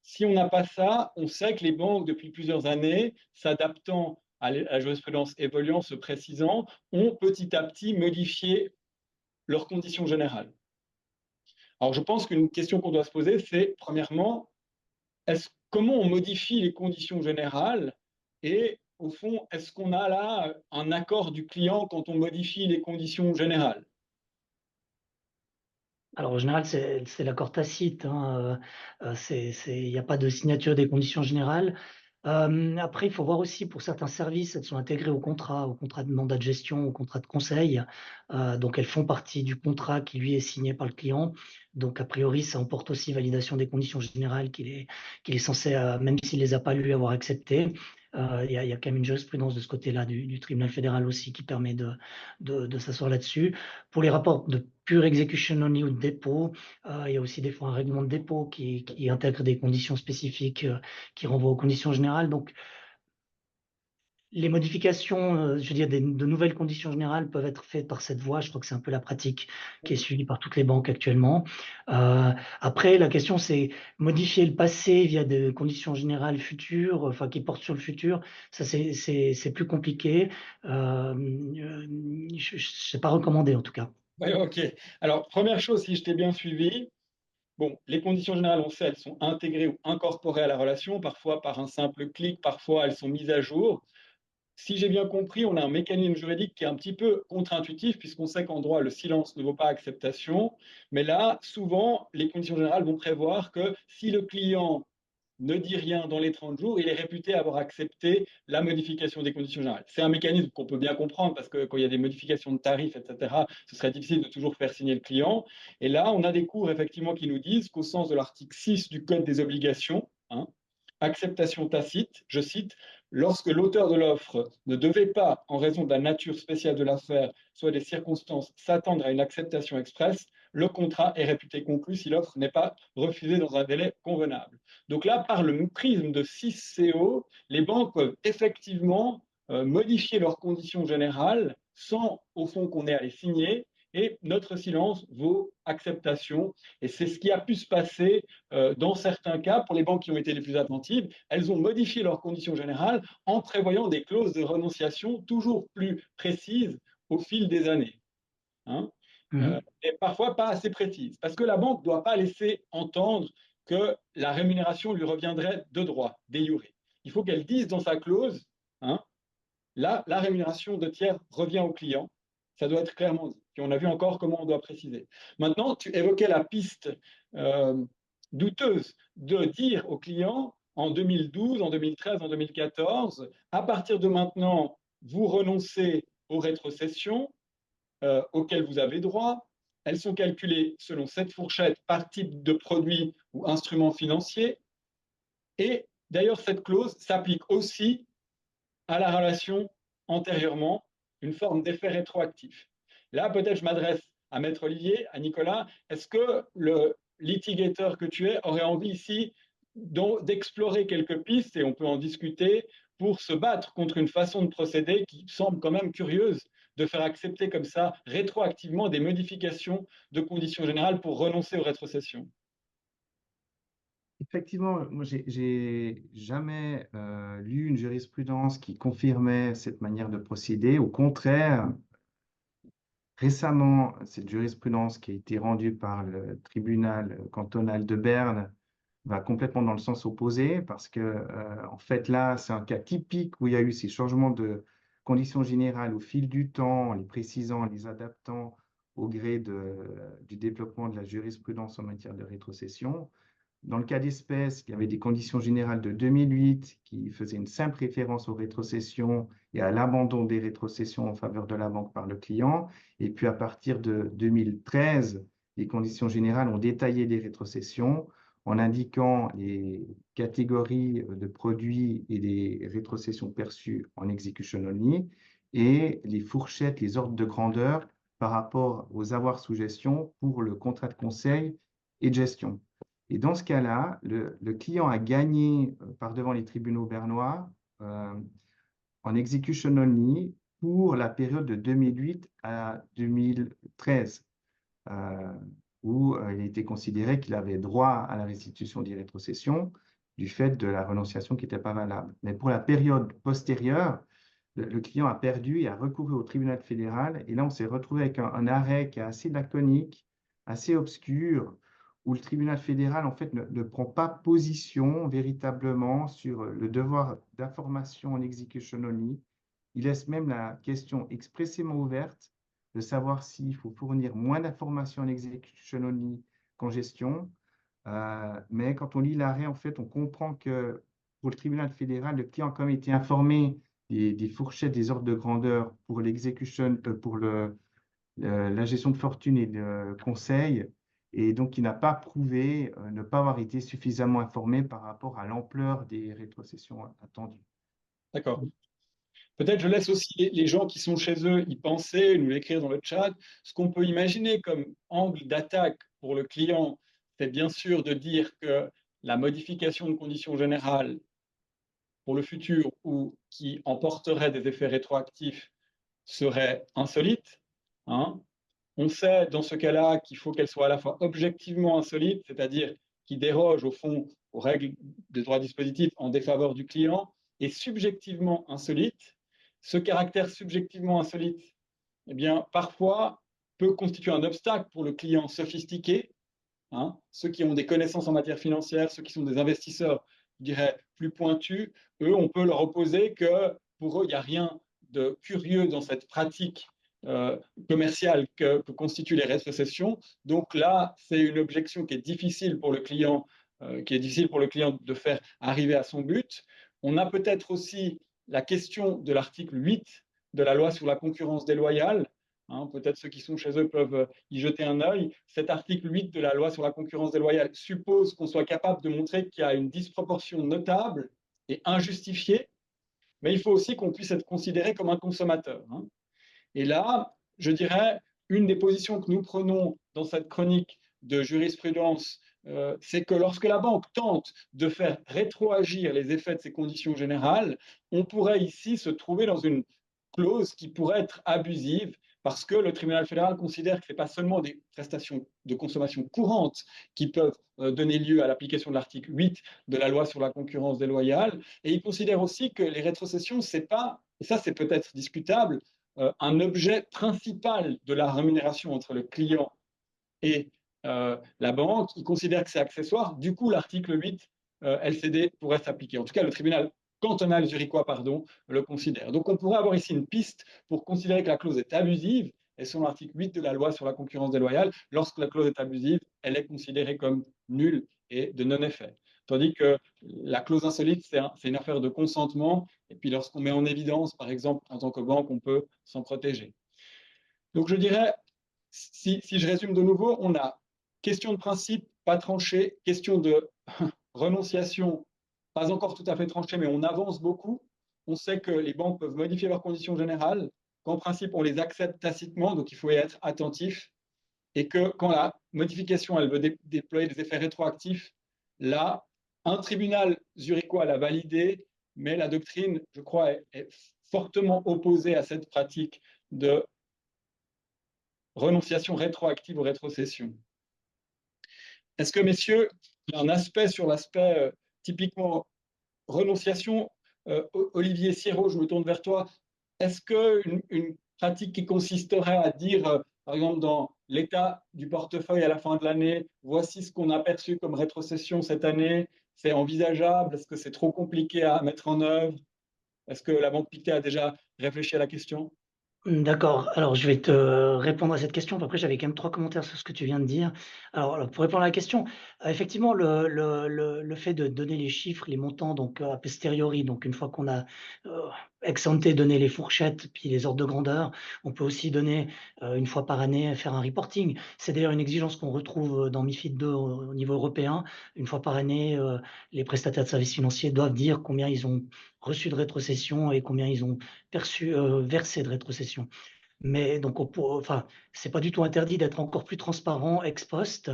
Si on n'a pas ça, on sait que les banques, depuis plusieurs années, s'adaptant à la jurisprudence évoluant, se précisant, ont petit à petit modifié leurs conditions générales. Alors, je pense qu'une question qu'on doit se poser, c'est, premièrement, comment on modifie les conditions générales et, au fond, est-ce qu'on a là un accord du client quand on modifie les conditions générales? Alors, en général, c'est l'accord tacite, hein. Il n'y a pas de signature des conditions générales. Après, il faut voir aussi pour certains services, elles sont intégrées au contrat de mandat de gestion, au contrat de conseil. Donc elles font partie du contrat qui lui est signé par le client. Donc a priori, ça emporte aussi validation des conditions générales qu'il est censé, même s'il les a pas lu, avoir acceptées. Il y a quand même une jurisprudence de ce côté-là du tribunal fédéral aussi qui permet de s'asseoir là-dessus. Pour les rapports de pure execution only ou de dépôt, il y a aussi des fois un règlement de dépôt qui intègre des conditions spécifiques, qui renvoient aux conditions générales. Donc, les modifications, je veux dire, de nouvelles conditions générales peuvent être faites par cette voie. Je crois que c'est un peu la pratique qui est suivie par toutes les banques actuellement. Après, la question, c'est modifier le passé via des conditions générales futures, enfin, qui portent sur le futur. Ça, c'est plus compliqué. Je sais pas recommandé, en tout cas. Ouais, ok. Alors, première chose, si je t'ai bien suivi, bon, les conditions générales, on sait, elles sont intégrées ou incorporées à la relation, parfois par un simple clic, parfois elles sont mises à jour. Si j'ai bien compris, on a un mécanisme juridique qui est un petit peu contre-intuitif, puisqu'on sait qu'en droit, le silence ne vaut pas acceptation. Mais là, souvent, les conditions générales vont prévoir que si le client ne dit rien dans les 30 jours, il est réputé avoir accepté la modification des conditions générales. C'est un mécanisme qu'on peut bien comprendre parce que quand il y a des modifications de tarifs, etc., ce serait difficile de toujours faire signer le client. Et là, on a des cours effectivement qui nous disent qu'au sens de l'article 6 du Code des obligations, acceptation tacite, je cite, lorsque l'auteur de l'offre ne devait pas, en raison de la nature spéciale de l'affaire, soit des circonstances, s'attendre à une acceptation expresse, le contrat est réputé conclu si l'offre n'est pas refusée dans un délai convenable. Donc là, par le prisme de 6CO, les banques peuvent effectivement modifier leurs conditions générales sans, au fond, qu'on ait à les signer, et notre silence vaut acceptation. Et c'est ce qui a pu se passer dans certains cas pour les banques qui ont été les plus attentives. Elles ont modifié leurs conditions générales en prévoyant des clauses de renonciation toujours plus précises au fil des années. Hein. Et parfois pas assez précises, parce que la banque ne doit pas laisser entendre que la rémunération lui reviendrait de droit, de jure. Il faut qu'elle dise dans sa clause, hein, la rémunération de tiers revient au client. Ça doit être clairement dit. Puis on a vu encore comment on doit préciser. Maintenant, tu évoquais la piste douteuse de dire au client en 2012, en 2013, en 2014, à partir de maintenant, vous renoncez aux rétrocessions auxquelles vous avez droit. Elles sont calculées selon cette fourchette par type de produit ou instrument financier. Et d'ailleurs, cette clause s'applique aussi à la relation antérieurement, une forme d'effet rétroactif. Là, peut-être je m'adresse à Maître Olivier, à Nicolas. Est-ce que le litigateur que tu es aurait envie ici d'explorer quelques pistes, et on peut en discuter, pour se battre contre une façon de procéder qui semble quand même curieuse, de faire accepter comme ça rétroactivement des modifications de conditions générales pour renoncer aux rétrocessions? Effectivement, moi, j'ai jamais lu une jurisprudence qui confirmait cette manière de procéder. Au contraire, récemment, cette jurisprudence qui a été rendue par le tribunal cantonal de Berne va complètement dans le sens opposé parce que, en fait, là, c'est un cas typique où il y a eu ces changements de conditions générales au fil du temps, en les précisant, en les adaptant au gré du développement de la jurisprudence en matière de rétrocession. Dans le cas d'espèce, il y avait des conditions générales de 2008 qui faisaient une simple référence aux rétrocessions et à l'abandon des rétrocessions en faveur de la banque par le client. Et puis à partir de 2013, les conditions générales ont détaillé des rétrocessions en indiquant les catégories de produits et des rétrocessions perçues en execution only et les fourchettes, les ordres de grandeur par rapport aux avoirs sous gestion pour le contrat de conseil et de gestion. Et dans ce cas-là, le client a gagné par devant les tribunaux bernois en execution only pour la période de 2008 à 2013, où il a été considéré qu'il avait droit à la restitution des rétrocessions du fait de la renonciation qui n'était pas valable. Mais pour la période postérieure, le client a perdu et a recouru au tribunal fédéral. Et là, on s'est retrouvé avec un arrêt qui est assez laconique, assez obscur, où le tribunal fédéral, en fait, ne prend pas position véritablement sur le devoir d'information en execution only. Il laisse même la question expressément ouverte de savoir s'il faut fournir moins d'informations en execution only qu'en gestion. Mais quand on lit l'arrêt, en fait, on comprend que pour le tribunal fédéral, le client a quand même été informé des fourchettes, des ordres de grandeur pour l'exécution, pour la gestion de fortune et le conseil, et donc il n'a pas prouvé ne pas avoir été suffisamment informé par rapport à l'ampleur des rétrocessions attendues. D'accord. Peut-être je laisse aussi les gens qui sont chez eux y penser, nous l'écrire dans le chat. Ce qu'on peut imaginer comme angle d'attaque pour le client, c'est bien sûr de dire que la modification de conditions générales pour le futur ou qui emporterait des effets rétroactifs serait insolite. Hein. On sait dans ce cas-là qu'il faut qu'elle soit à la fois objectivement insolite, c'est-à-dire qui déroge au fond aux règles des droits dispositifs en défaveur du client, et subjectivement insolite. Ce caractère subjectivement insolite, eh bien, parfois peut constituer un obstacle pour le client sophistiqué, hein, ceux qui ont des connaissances en matière financière, ceux qui sont des investisseurs, je dirais, plus pointus, eux, on peut leur opposer que pour eux, il n'y a rien de curieux dans cette pratique commerciale que constituent les rétrocessions. Donc là, c'est une objection qui est difficile pour le client, de faire arriver à son but. On a peut-être aussi la question de l'article 8 de la loi sur la concurrence déloyale. Hein, peut-être ceux qui sont chez eux peuvent y jeter un œil. Cet article 8 de la loi sur la concurrence déloyale suppose qu'on soit capable de montrer qu'il y a une disproportion notable et injustifiée, mais il faut aussi qu'on puisse être considéré comme un consommateur. Hein. Et là, je dirais, une des positions que nous prenons dans cette chronique de jurisprudence, c'est que lorsque la banque tente de faire rétroagir les effets de ces conditions générales, on pourrait ici se trouver dans une clause qui pourrait être abusive parce que le tribunal fédéral considère que ce n'est pas seulement des prestations de consommation courantes qui peuvent donner lieu à l'application de l'article 8 de la loi sur la concurrence déloyale, et il considère aussi que les rétrocessions, c'est pas, et ça c'est peut-être discutable, un objet principal de la rémunération entre le client et la banque. Il considère que c'est accessoire. Du coup, l'article 8 LCD pourrait s'appliquer. En tout cas, le tribunal cantonal zurichois, le considère. Donc, on pourrait avoir ici une piste pour considérer que la clause est abusive. Et selon l'article 8 de la loi sur la concurrence déloyale, lorsque la clause est abusive, elle est considérée comme nulle et de non-effet. Tandis que la clause insolite, c'est une affaire de consentement. Et puis, lorsqu'on met en évidence, par exemple, en tant que banque, on peut s'en protéger. Donc, je dirais, si je résume de nouveau, on a question de principe, pas tranchée, question de renonciation, pas encore tout à fait tranchée, mais on avance beaucoup. On sait que les banques peuvent modifier leurs conditions générales, qu'en principe, on les accepte tacitement, donc il faut y être attentif, et que quand la modification, elle veut déployer des effets rétroactifs, là, un tribunal zurichois l'a validé, mais la doctrine, je crois, est fortement opposée à cette pratique de renonciation rétroactive aux rétrocessions. Est-ce que, messieurs, il y a un aspect sur l'aspect typiquement renonciation, Olivier Sierraud, je me tourne vers toi. Est-ce qu'une pratique qui consisterait à dire, par exemple, dans l'état du portefeuille à la fin de l'année, voici ce qu'on a perçu comme rétrocession cette année, c'est envisageable? Est-ce que c'est trop compliqué à mettre en œuvre? Est-ce que la Banque Pictet a déjà réfléchi à la question? D'accord. Alors, je vais te répondre à cette question. Après, j'avais quand même 3 commentaires sur ce que tu viens de dire. Alors, pour répondre à la question, effectivement, le fait de donner les chiffres, les montants, donc a posteriori, donc une fois qu'on a, ex ante donné les fourchettes, puis les ordres de grandeur, on peut aussi donner, 1 fois par année, faire un reporting. C'est d'ailleurs une exigence qu'on retrouve dans MiFID II au niveau européen. 1 fois par année, les prestataires de services financiers doivent dire combien ils ont reçu de rétrocession et combien ils ont perçu, versé de rétrocession. Mais donc enfin, c'est pas du tout interdit d'être encore plus transparent ex post.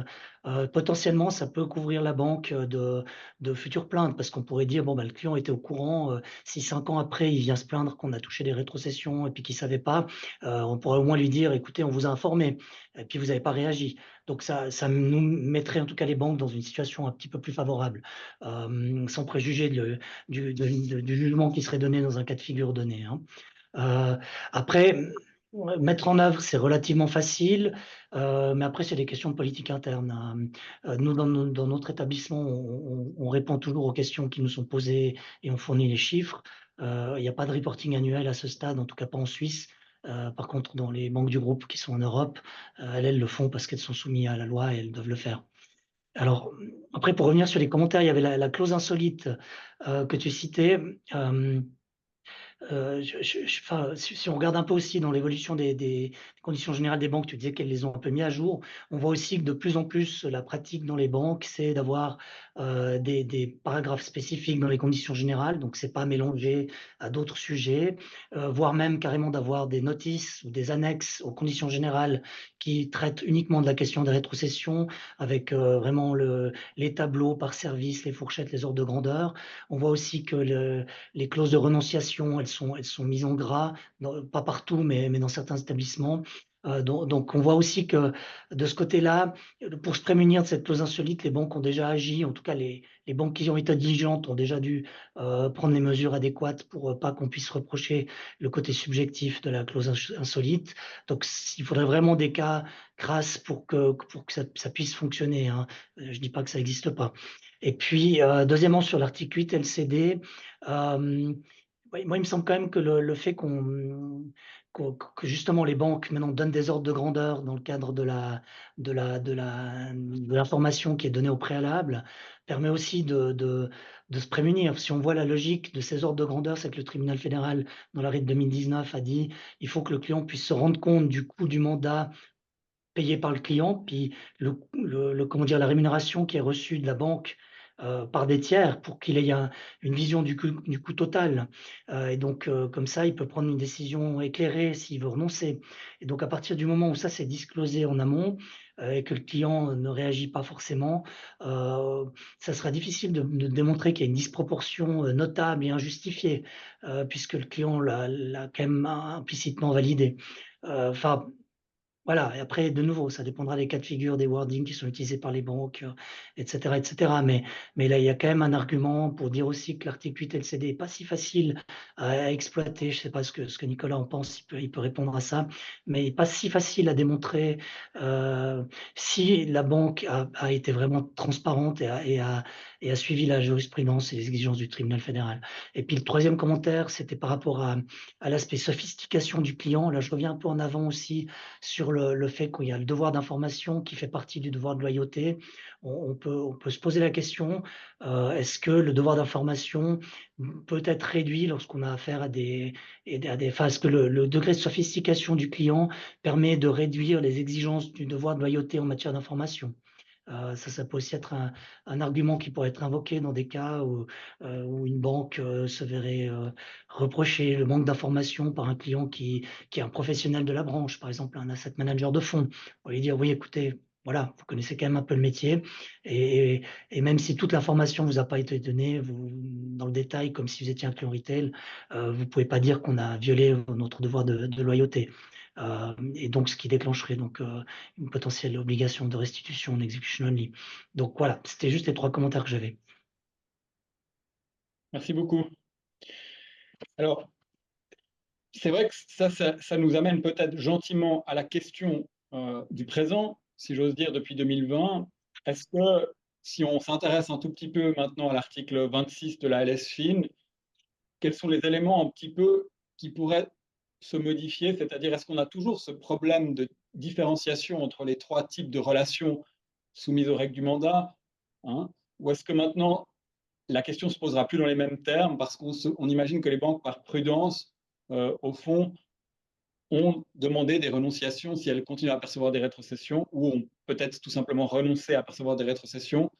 Potentiellement, ça peut couvrir la banque de futures plaintes parce qu'on pourrait dire: «Bon, bah, le client était au courant, si 5 ans après, il vient se plaindre qu'on a touché des rétrocessions et puis qu'il savait pas, on pourrait au moins lui dire: "Écoutez, on vous a informé et puis vous avez pas réagi"». Donc ça nous mettrait en tout cas les banques dans une situation un petit peu plus favorable, sans préjuger du jugement qui serait donné dans un cas de figure donné, hein. Après, mettre en œuvre, c'est relativement facile, mais après, c'est des questions de politique interne, hein. Nous, dans notre établissement, on répond toujours aux questions qui nous sont posées et on fournit les chiffres. Il n'y a pas de reporting annuel à ce stade, en tout cas pas en Suisse. Par contre, dans les banques du groupe qui sont en Europe, elles le font parce qu'elles sont soumises à la loi et elles doivent le faire. Alors, après, pour revenir sur les commentaires, il y avait la clause insolite que tu citais. Enfin, si on regarde un peu aussi dans l'évolution des conditions générales des banques, tu disais qu'elles les ont un peu mis à jour. On voit aussi que de plus en plus, la pratique dans les banques, c'est d'avoir des paragraphes spécifiques dans les conditions générales, donc c'est pas mélangé à d'autres sujets, voire même carrément d'avoir des notices ou des annexes aux conditions générales qui traitent uniquement de la question des rétrocessions, avec vraiment les tableaux par service, les fourchettes, les ordres de grandeur. On voit aussi que les clauses de renonciation, elles sont mises en gras, pas partout, mais dans certains établissements. Donc, on voit aussi que de ce côté-là, pour se prémunir de cette clause insolite, les banques ont déjà agi, en tout cas les banques qui ont été diligentes ont déjà dû prendre les mesures adéquates pour pas qu'on puisse reprocher le côté subjectif de la clause insolite. Donc, il faudrait vraiment des cas grâce pour que ça puisse fonctionner, hein. Je dis pas que ça n'existe pas. Et puis, deuxièmement, sur l'article 8 LCD, ouais, moi, il me semble quand même que le fait que justement les banques maintenant donnent des ordres de grandeur dans le cadre de l'information qui est donnée au préalable permet aussi de se prémunir. Si on voit la logique de ces ordres de grandeur, c'est que le tribunal fédéral, dans l'arrêt de 2019, a dit il faut que le client puisse se rendre compte du coût du mandat payé par le client, puis comment dire, la rémunération qui est reçue de la banque par des tiers pour qu'il ait une vision du coût total. Et donc, comme ça, il peut prendre une décision éclairée s'il veut renoncer. Et donc, à partir du moment où ça s'est disclosé en amont et que le client ne réagit pas forcément, ça sera difficile de démontrer qu'il y a une disproportion notable et injustifiée, puisque le client l'a quand même implicitement validé. Enfin, voilà, et après, de nouveau, ça dépendra des cas de figure, des wordings qui sont utilisés par les banques, etc., etc. Mais là, il y a quand même un argument pour dire aussi que l'article 8 LCD n'est pas si facile à exploiter. Je ne sais pas ce que Nicolas en pense, il peut répondre à ça, mais il n'est pas si facile à démontrer si la banque a été vraiment transparente et a suivi la jurisprudence et les exigences du tribunal fédéral. Et puis le troisième commentaire, c'était par rapport à l'aspect sophistication du client. Là, je reviens un peu en avant aussi sur le fait qu'il y a le devoir d'information qui fait partie du devoir de loyauté. On peut se poser la question, est-ce que le devoir d'information peut être réduit lorsqu'on a affaire enfin, est-ce que le degré de sophistication du client permet de réduire les exigences du devoir de loyauté en matière d'information? Ça peut aussi être un argument qui pourrait être invoqué dans des cas où une banque se verrait reprocher le manque d'information par un client qui est un professionnel de la branche, par exemple un asset manager de fonds. On va lui dire, oui, écoutez, voilà, vous connaissez quand même un peu le métier, et, et même si toute l'information ne vous a pas été donnée dans le détail, comme si vous étiez un client retail, vous ne pouvez pas dire qu'on a violé notre devoir de loyauté. Et donc, ce qui déclencherait donc une potentielle obligation de restitution en execution only. Donc voilà, c'était juste les trois commentaires que j'avais. Merci beaucoup. Alors, c'est vrai que ça nous amène peut-être gentiment à la question du présent, si j'ose dire, depuis 2020. Est-ce que, si on s'intéresse un tout petit peu maintenant à l'article 26 de la LS-FIN, quels sont les éléments un petit peu qui pourraient se modifier? C'est-à-dire, est-ce qu'on a toujours ce problème de différenciation entre les trois types de relations soumises aux règles du mandat, hein, ou est-ce que maintenant, la question se posera plus dans les mêmes termes parce qu'on imagine que les banques, par prudence, au fond, ont demandé des renonciations si elles continuent à percevoir des rétrocessions ou ont peut-être tout simplement renoncé à percevoir des rétrocessions.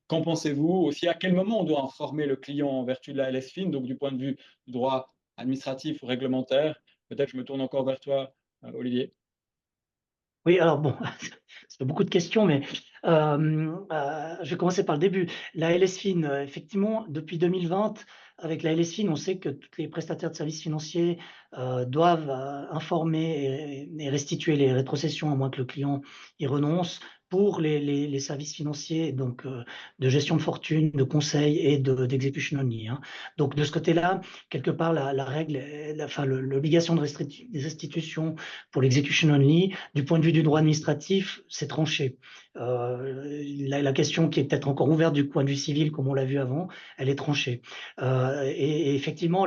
Qu'en pensez-vous aussi? À quel moment on doit informer le client en vertu de la LS-FIN, donc du point de vue du droit administratif ou réglementaire? Peut-être je me tourne encore vers toi, Olivier. Oui, alors bon, c'est beaucoup de questions, mais je vais commencer par le début. La LSFIN, effectivement, depuis 2020, avec la LSFIN, on sait que tous les prestataires de services financiers doivent informer et restituer les rétrocessions, à moins que le client y renonce, pour les services financiers, donc de gestion de fortune, de conseil et d'execution only, hein. Donc de ce côté-là, quelque part, la règle, enfin l'obligation de restitution pour l'execution only, du point de vue du droit administratif, c'est tranché. la question qui est peut-être encore ouverte du point de vue civil, comme on l'a vu avant, elle est tranchée. Et effectivement,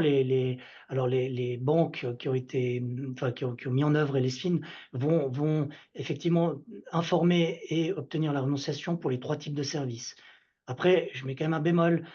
alors les banques qui ont été, enfin, qui ont mis en œuvre LSFIN vont effectivement informer et obtenir la renonciation pour les 3 types de services. Après, je mets quand même un bémol.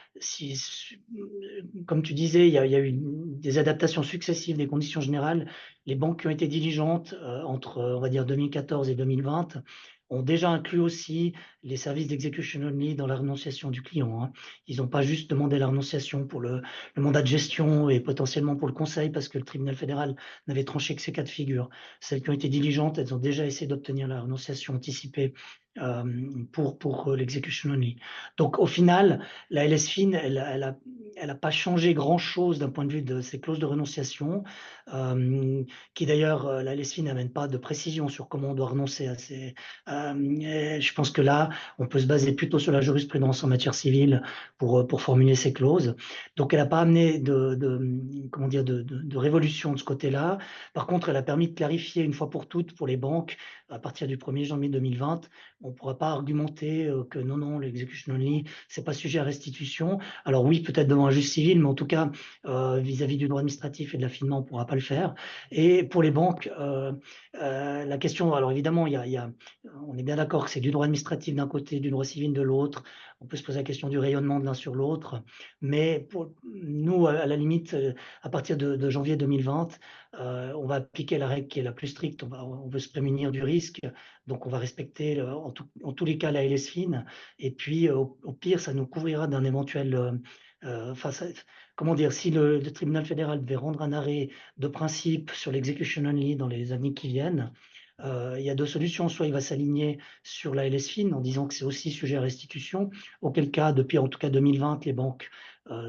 Comme tu disais, il y a eu des adaptations successives des conditions générales. Les banques qui ont été diligentes entre, on va dire, 2014 et 2020 ont déjà inclus aussi les services d'execution only dans la renonciation du client, hein. Ils n'ont pas juste demandé la renonciation pour le mandat de gestion et potentiellement pour le conseil, parce que le tribunal fédéral n'avait tranché que ces cas de figure. Celles qui ont été diligentes, elles ont déjà essayé d'obtenir la renonciation anticipée pour l'execution only. Donc au final, la LSFIN, elle a pas changé grand-chose d'un point de vue de ces clauses de renonciation, qui d'ailleurs, la LSFIN n'amène pas de précision sur comment on doit renoncer à ces. Je pense que là, on peut se baser plutôt sur la jurisprudence en matière civile pour formuler ces clauses. Donc elle n'a pas amené comment dire, de révolution de ce côté-là. Par contre, elle a permis de clarifier une fois pour toutes pour les banques, à partir du 1er janvier 2020, on ne pourra pas argumenter que non, l'execution only, c'est pas sujet à restitution. Alors oui, peut-être devant un juge civil, mais en tout cas, vis-à-vis du droit administratif et de l'affinement, on ne pourra pas le faire. Et pour les banques, la question, alors évidemment, on est bien d'accord que c'est du droit administratif d'un côté, du droit civil de l'autre. On peut se poser la question du rayonnement de l'un sur l'autre. Mais pour nous, à la limite, à partir de janvier 2020, on va appliquer la règle qui est la plus stricte. On veut se prémunir du risque. Donc, on va respecter en tous les cas la LSFIN. Et puis, au pire, ça nous couvrira d'un éventuel. Comment dire, si le tribunal fédéral devait rendre un arrêt de principe sur l'execution only dans les années qui viennent, il y a 2 solutions. Soit il va s'aligner sur la LSFIN en disant que c'est aussi sujet à restitution, auquel cas, depuis en tout cas 2020, les banques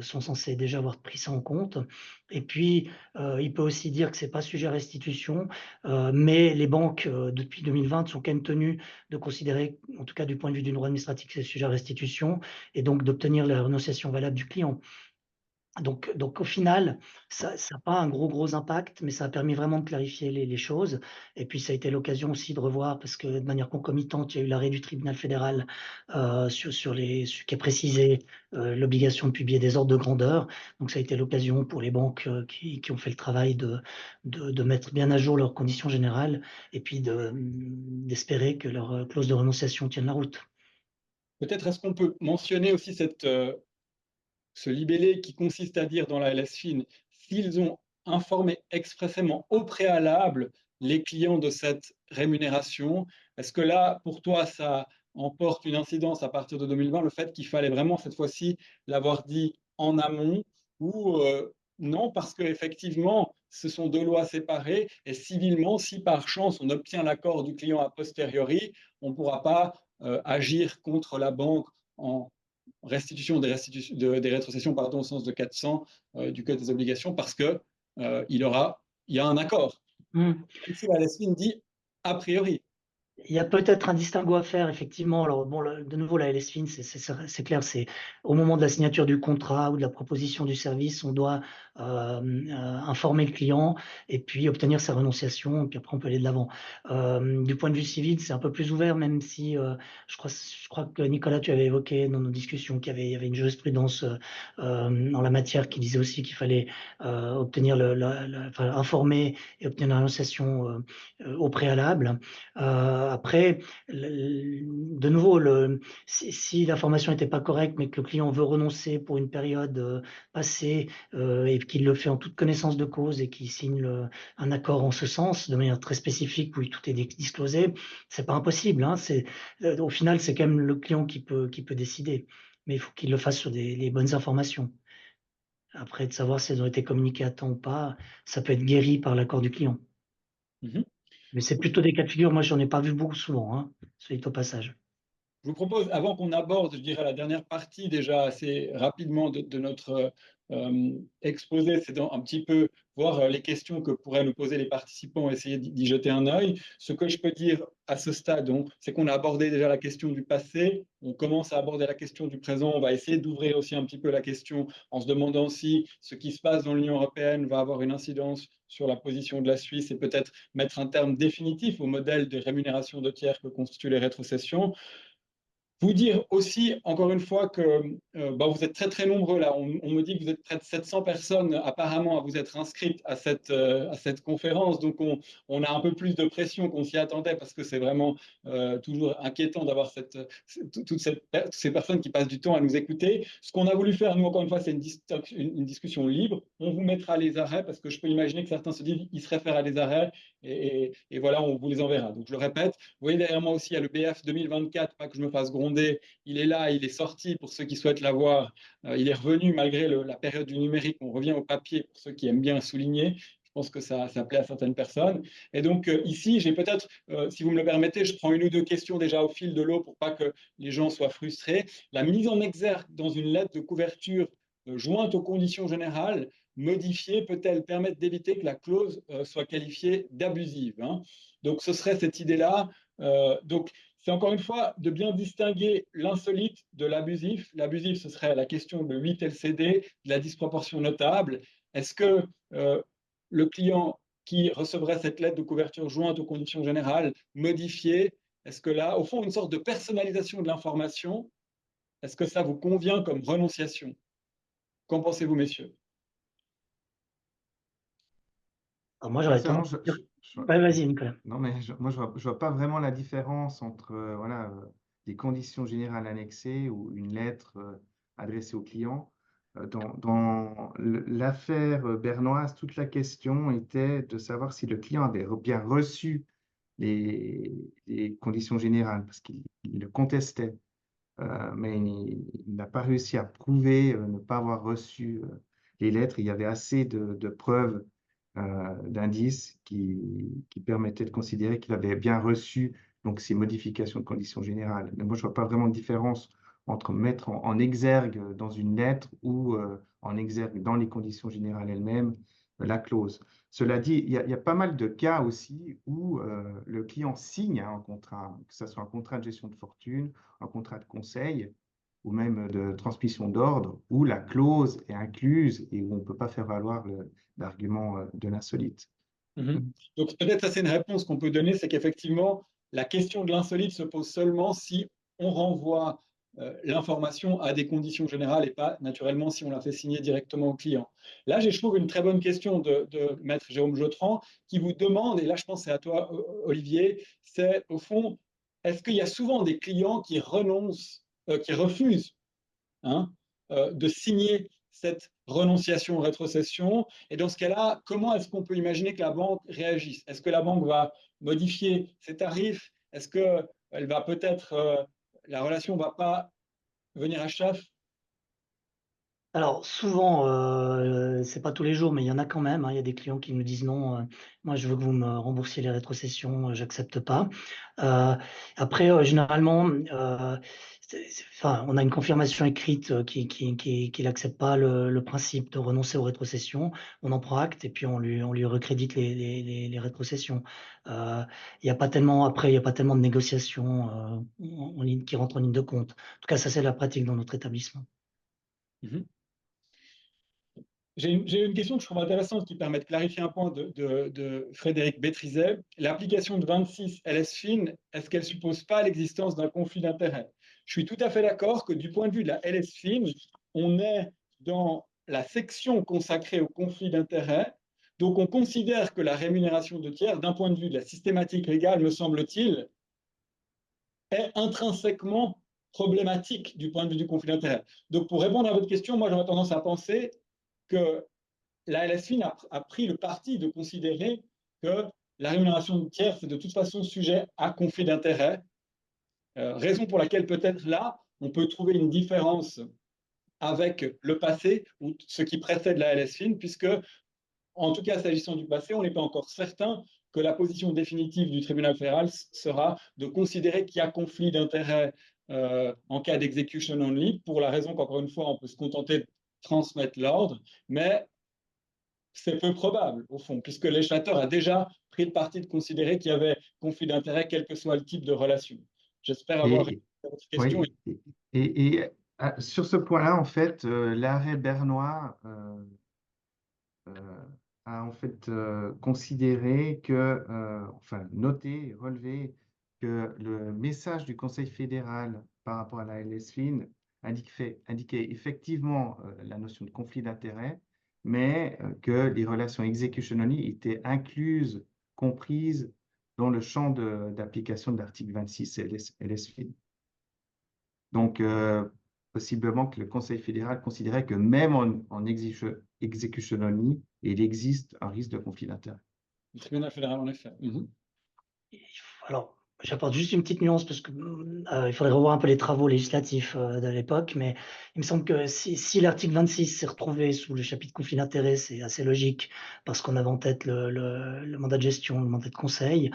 sont censées déjà avoir pris ça en compte. Et puis, il peut aussi dire que c'est pas sujet à restitution, mais les banques, depuis 2020, sont quand même tenues de considérer, en tout cas du point de vue du droit administratif, que c'est sujet à restitution, et donc d'obtenir la renonciation valable du client. Donc au final, ça n'a pas un gros impact, mais ça a permis vraiment de clarifier les choses. Et puis ça a été l'occasion aussi de revoir, parce que de manière concomitante, il y a eu l'arrêt du tribunal fédéral sur qui a précisé l'obligation de publier des ordres de grandeur. Donc ça a été l'occasion pour les banques qui ont fait le travail de mettre bien à jour leurs conditions générales, et puis d'espérer que leur clause de renonciation tienne la route. Peut-être est-ce qu'on peut mentionner aussi ce libellé qui consiste à dire dans la LSFIN, s'ils ont informé expressément au préalable les clients de cette rémunération, est-ce que là, pour toi, ça emporte une incidence à partir de 2020, le fait qu'il fallait vraiment cette fois-ci l'avoir dit en amont, ou non, parce qu'effectivement, ce sont 2 lois séparées, et civilement, si par chance on obtient l'accord du client a posteriori, on ne pourra pas agir contre la banque en restitution des rétrocessions, pardon, au sens de 400 du Code des obligations, parce que il y a un accord. Même si la LSFIN dit a priori. Il y a peut-être un distinguo à faire, effectivement. Alors, bon, de nouveau, la LSFIN, c'est clair, c'est au moment de la signature du contrat ou de la proposition du service, on doit informer le client et puis obtenir sa renonciation, et puis après, on peut aller de l'avant. Du point de vue civil, c'est un peu plus ouvert, même si je crois que Nicolas, tu avais évoqué dans nos discussions qu'il y avait une jurisprudence en la matière qui disait aussi qu'il fallait obtenir informer et obtenir la renonciation au préalable. Après, de nouveau, si l'information n'était pas correcte, mais que le client veut renoncer pour une période passée et qu'il le fait en toute connaissance de cause et qu'il signe un accord en ce sens, de manière très spécifique où tout est disclosé, c'est pas impossible, hein. Au final, c'est quand même le client qui peut décider, mais il faut qu'il le fasse sur les bonnes informations. Après, de savoir si elles ont été communiquées à temps ou pas, ça peut être guéri par l'accord du client. Mm-hmm. Mais c'est plutôt des cas de figure, moi, j'en ai pas vu beaucoup souvent, hein, soit au passage. Je vous propose, avant qu'on aborde, je dirais, la dernière partie déjà assez rapidement de notre exposer, c'est un petit peu voir les questions que pourraient nous poser les participants, essayer d'y jeter un œil. Ce que je peux dire à ce stade, c'est qu'on a abordé déjà la question du passé, on commence à aborder la question du présent, on va essayer d'ouvrir aussi un petit peu la question en se demandant si ce qui se passe dans l'Union européenne va avoir une incidence sur la position de la Suisse et peut-être mettre un terme définitif au modèle de rémunération de tiers que constituent les rétrocessions. Vous dire aussi, encore une fois, que vous êtes très très nombreux là. On me dit que vous êtes près de 700 personnes apparemment à vous être inscrites à cette conférence. Donc on a un peu plus de pression qu'on s'y attendait parce que c'est vraiment toujours inquiétant d'avoir toutes ces personnes qui passent du temps à nous écouter. Ce qu'on a voulu faire, nous, encore une fois, c'est une discussion libre. On vous mettra les arrêts parce que je peux imaginer que certains se disent qu'ils se réfèrent à des arrêts et voilà, on vous les enverra. Donc je le répète, vous voyez derrière moi aussi, il y a le BF 2024, pas que je me fasse gronder. Il est là, il est sorti pour ceux qui souhaitent l'avoir. Il est revenu malgré la période du numérique. On revient au papier pour ceux qui aiment bien souligner. Je pense que ça plaît à certaines personnes. Et donc ici, j'ai peut-être, si vous me le permettez, je prends une ou deux questions déjà au fil de l'eau pour pas que les gens soient frustrés. La mise en exergue dans une lettre de couverture jointe aux conditions générales modifiée peut-elle permettre d'éviter que la clause soit qualifiée d'abusive, hein? Donc ce serait cette idée-là. Donc c'est encore une fois de bien distinguer l'insolite de l'abusif. L'abusif, ce serait la question de 8 LCD, de la disproportion notable. Est-ce que le client qui recevrait cette lettre de couverture jointe aux conditions générales modifiée, est-ce que là, au fond, une sorte de personnalisation de l'information, est-ce que ça vous convient comme renonciation? Qu'en pensez-vous, messieurs? Alors moi, j'aurais Sincèrement, tendance à dire... Ouais, vas-y, Nicolas. non, mais moi, je vois pas vraiment la différence entre voilà, des conditions générales annexées ou une lettre adressée au client. Dans l'affaire bernoise, toute la question était de savoir si le client avait bien reçu les conditions générales, parce qu'il le contestait. Mais il n'a pas réussi à prouver ne pas avoir reçu les lettres. Il y avait assez de preuves, d'indices qui permettaient de considérer qu'il avait bien reçu donc, ces modifications de conditions générales. Mais moi, je ne vois pas vraiment de différence entre mettre en exergue dans une lettre ou en exergue dans les conditions générales elles-mêmes la clause. Cela dit, il y a pas mal de cas aussi où le client signe un contrat, que ce soit un contrat de gestion de fortune, un contrat de conseil ou même de transmission d'ordre, où la clause est incluse et où on ne peut pas faire valoir l'argument de l'insolite. Donc peut-être ça c'est une réponse qu'on peut donner, c'est qu'effectivement, la question de l'insolite se pose seulement si on renvoie l'information à des conditions générales et pas naturellement si on la fait signer directement au client. Là, je trouve une très bonne question de Maître Jérôme Jotran qui vous demande, et là je pense que c'est à toi Olivier, c'est au fond, est-ce qu'il y a souvent des clients qui renoncent, qui refusent, hein, de signer cette renonciation ou rétrocession? Et dans ce cas-là, comment est-ce qu'on peut imaginer que la banque réagisse? Est-ce que la banque va modifier ses tarifs? Est-ce qu'elle va peut-être, la relation ne va pas venir à chauffe? Alors souvent, c'est pas tous les jours, mais il y en a quand même, hein. Il y a des clients qui nous disent: «Non, moi je veux que vous me remboursiez les rétrocessions, j'accepte pas». Après, généralement, enfin, on a une confirmation écrite, qui n'accepte pas le principe de renoncer aux rétrocessions. On en prend acte et puis on lui recrédite les rétrocessions. Heu, il y a pas tellement après, il y a pas tellement de négociations, en ligne qui rentrent en ligne de compte. En tout cas, ça, c'est la pratique dans notre établissement. Mhm. J'ai une question que je trouve intéressante qui permet de clarifier un point de Frédéric Bétrizet. L'application de 26 LSFIN, est-ce qu'elle ne suppose pas l'existence d'un conflit d'intérêts? Je suis tout à fait d'accord que du point de vue de la LSFIN, on est dans la section consacrée au conflit d'intérêts. Donc on considère que la rémunération de tiers, d'un point de vue de la systématique légale, me semble-t-il, est intrinsèquement problématique du point de vue du conflit d'intérêts. Donc pour répondre à votre question, moi j'aurais tendance à penser que la LSFIN a pris le parti de considérer que la rémunération de tiers, c'est de toute façon sujet à conflit d'intérêts, raison pour laquelle peut-être là, on peut trouver une différence avec le passé ou ce qui précède la LSFIN, puisque, en tout cas, s'agissant du passé, on n'est pas encore certain que la position définitive du tribunal fédéral sera de considérer qu'il y a conflit d'intérêts en cas d'execution only, pour la raison qu'encore une fois, on peut se contenter transmettre l'ordre, mais c'est peu probable, au fond, puisque le législateur a déjà pris le parti de considérer qu'il y avait conflit d'intérêts, quel que soit le type de relation. J'espère avoir répondu Et, à votre question. oui, sur ce point-là, en fait, l'arrêt bernois euh, a en fait considéré que, enfin, noté, relevé que le message du Conseil fédéral par rapport à la LSFIN indiquait effectivement la notion de conflit d'intérêts, mais que les relations execution only étaient incluses, comprises dans le champ d'application de l'article 26 LSFIN. Donc, possiblement que le Conseil fédéral considérait que même en execution only, il existe un risque de conflit d'intérêts. Le tribunal fédéral, en effet. Alors, j'apporte juste une petite nuance parce que il faudrait revoir un peu les travaux législatifs de l'époque, mais il me semble que si l'article 26 s'est retrouvé sous le chapitre conflit d'intérêts, c'est assez logique parce qu'on avait en tête le mandat de gestion, le mandat de conseil.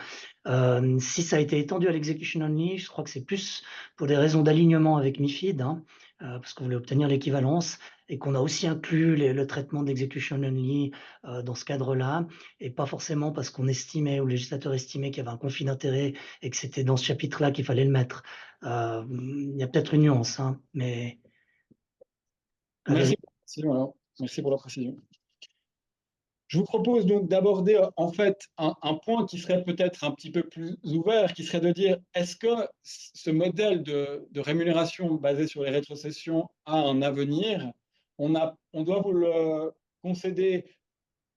Si ça a été étendu à l'execution only, je crois que c'est plus pour des raisons d'alignement avec MiFID, hein, parce qu'on voulait obtenir l'équivalence et qu'on a aussi inclus le traitement d'execution only dans ce cadre-là, et pas forcément parce qu'on estimait, ou le législateur estimait qu'il y avait un conflit d'intérêts et que c'était dans ce chapitre-là qu'il fallait le mettre. Il y a peut-être une nuance, hein, mais Merci pour la précision, alors. Merci pour la précision. Je vous propose donc d'aborder en fait un point qui serait peut-être un petit peu plus ouvert, qui serait de dire, est-ce que ce modèle de rémunération basé sur les rétrocessions a un avenir? On doit vous le concéder,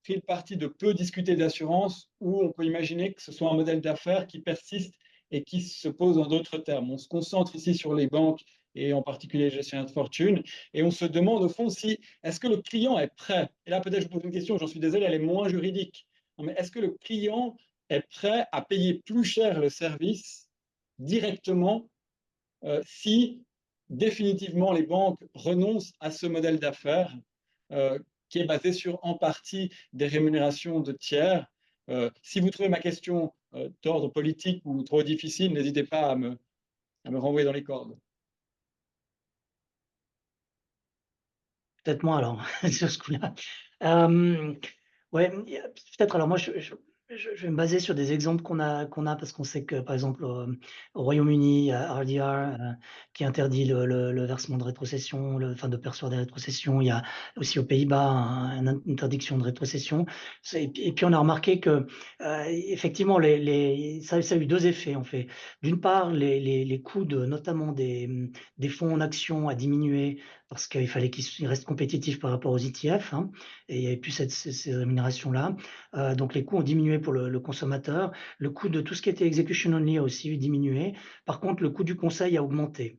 pris le parti de peu discuter d'assurance, ou on peut imaginer que ce soit un modèle d'affaires qui persiste et qui se pose en d'autres termes. On se concentre ici sur les banques et en particulier les gestionnaires de fortune, et on se demande au fond si, est-ce que le client est prêt, et là peut-être je vous pose une question, j'en suis désolé, elle est moins juridique, mais est-ce que le client est prêt à payer plus cher le service directement si définitivement les banques renoncent à ce modèle d'affaires qui est basé sur en partie des rémunérations de tiers? Si vous trouvez ma question d'ordre politique ou trop difficile, n'hésitez pas à me renvoyer dans les cordes. peut-être moins alors sur ce coup-là. Ouais, peut-être. Alors moi, je vais me baser sur des exemples qu'on a parce qu'on sait que, par exemple, au Royaume-Uni, il y a RDR qui interdit le versement de rétrocession, enfin de percevoir des rétrocessions. Il y a aussi aux Pays-Bas une interdiction de rétrocession. Et puis on a remarqué que effectivement, ça a eu deux effets en fait. D'une part, les coûts notamment des fonds en action a diminué parce qu'il fallait qu'ils restent compétitifs par rapport aux ETF, hein, et il n'y avait plus ces rémunérations-là. Donc les coûts ont diminué pour le consommateur. Le coût de tout ce qui était execution only a aussi diminué. Par contre, le coût du conseil a augmenté.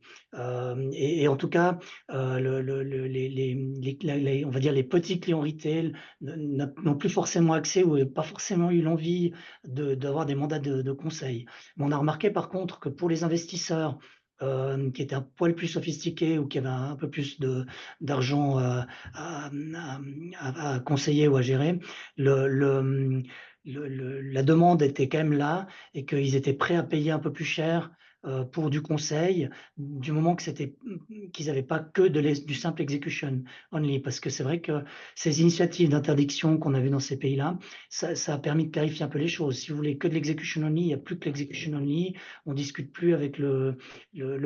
Et en tout cas, on va dire les petits clients retail n'ont plus forcément accès ou pas forcément eu l'envie d'avoir des mandats de conseil. Mais on a remarqué par contre que pour les investisseurs qui étaient un poil plus sophistiqués ou qui avaient un peu plus d'argent à conseiller ou à gérer, la demande était quand même là et qu'ils étaient prêts à payer un peu plus cher pour du conseil, du moment que qu'ils n'avaient pas que du simple execution only, parce que c'est vrai que ces initiatives d'interdiction qu'on a vues dans ces pays-là, ça a permis de clarifier un peu les choses. Si vous voulez que de l'execution only, il n'y a plus que l'execution only, on discute plus avec le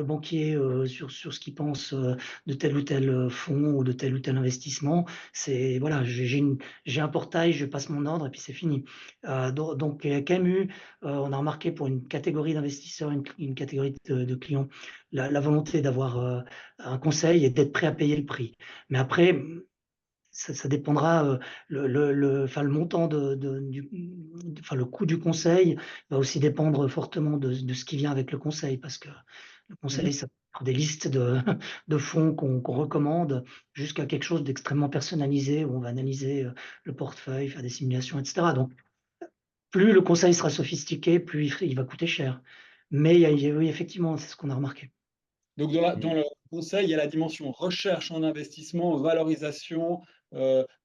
banquier sur ce qu'il pense de tel ou tel fonds ou de tel ou tel investissement. C'est voilà, j'ai un portail, je passe mon ordre et puis c'est fini. Donc il y a quand même eu, on a remarqué pour une catégorie d'investisseurs, une catégorie de clients, la volonté d'avoir un conseil et d'être prêt à payer le prix. Mais après, ça dépendra, enfin, le montant enfin, le coût du conseil va aussi dépendre fortement de ce qui vient avec le conseil, parce que le conseil, ça peut être des listes de fonds qu'on recommande jusqu'à quelque chose d'extrêmement personnalisé où on va analyser le portefeuille, faire des simulations, etc. Donc, plus le conseil sera sophistiqué, plus il va coûter cher. Mais oui, effectivement, c'est ce qu'on a remarqué. Donc dans le conseil, il y a la dimension recherche en investissement, valorisation,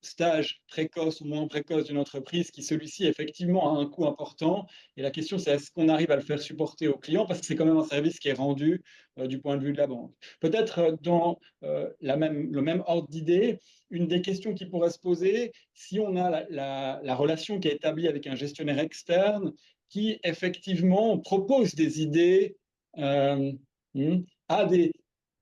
stage précoce ou moins précoce d'une entreprise, qui celui-ci effectivement a un coût important. Et la question, c'est est-ce qu'on arrive à le faire supporter aux clients, parce que c'est quand même un service qui est rendu du point de vue de la banque. Peut-être dans le même ordre d'idée, une des questions qui pourrait se poser, si on a la relation qui est établie avec un gestionnaire externe qui effectivement propose des idées, euh, a des,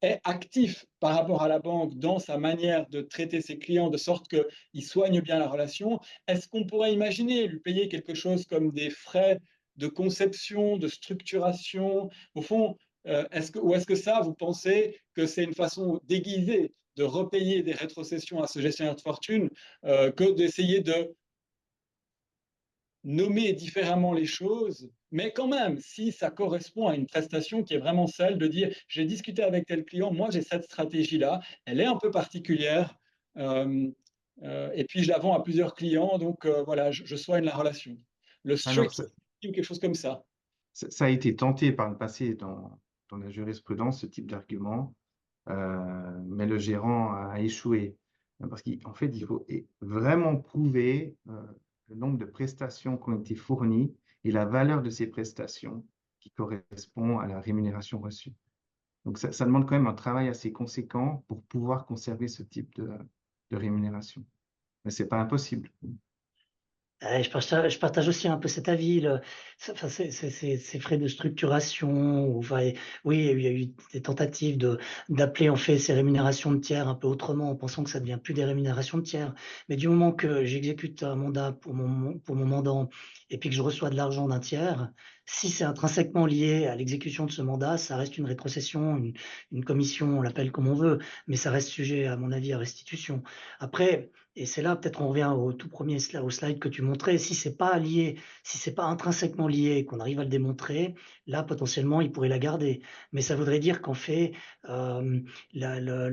est actif par rapport à la banque dans sa manière de traiter ses clients de sorte qu'il soigne bien la relation, est-ce qu'on pourrait imaginer lui payer quelque chose comme des frais de conception, de structuration? Au fond, ou est-ce que ça, vous pensez que c'est une façon déguisée de repayer des rétrocessions à ce gestionnaire de fortune que d'essayer de nommer différemment les choses, mais quand même, si ça correspond à une prestation qui est vraiment celle de dire, j'ai discuté avec tel client, moi j'ai cette stratégie-là, elle est un peu particulière, euh, et puis je la vends à plusieurs clients, donc voilà, je soigne la relation. Le Alors, strict ou quelque chose comme ça. ça a été tenté par le passé dans la jurisprudence, ce type d'argument, mais le gérant a échoué. Parce qu'en fait, il faut vraiment prouver le nombre de prestations qui ont été fournies et la valeur de ces prestations qui correspond à la rémunération reçue. Donc, ça demande quand même un travail assez conséquent pour pouvoir conserver ce type de rémunération. Mais ce n'est pas impossible. Je partage aussi un peu cet avis. Enfin, ces frais de structuration, oui, il y a eu des tentatives d'appeler en fait ces rémunérations de tiers un peu autrement, en pensant que ça devient plus des rémunérations de tiers. Mais du moment que j'exécute un mandat pour mon mandant et puis que je reçois de l'argent d'un tiers, si c'est intrinsèquement lié à l'exécution de ce mandat, ça reste une rétrocession, une commission, on l'appelle comme on veut, mais ça reste sujet, à mon avis, à restitution. Après, et c'est là, peut-être on revient au tout premier au slide que tu montrais, si c'est pas lié, si c'est pas intrinsèquement lié, qu'on arrive à le démontrer, là, potentiellement, il pourrait la garder. Mais ça voudrait dire qu'en fait, euh, la- le,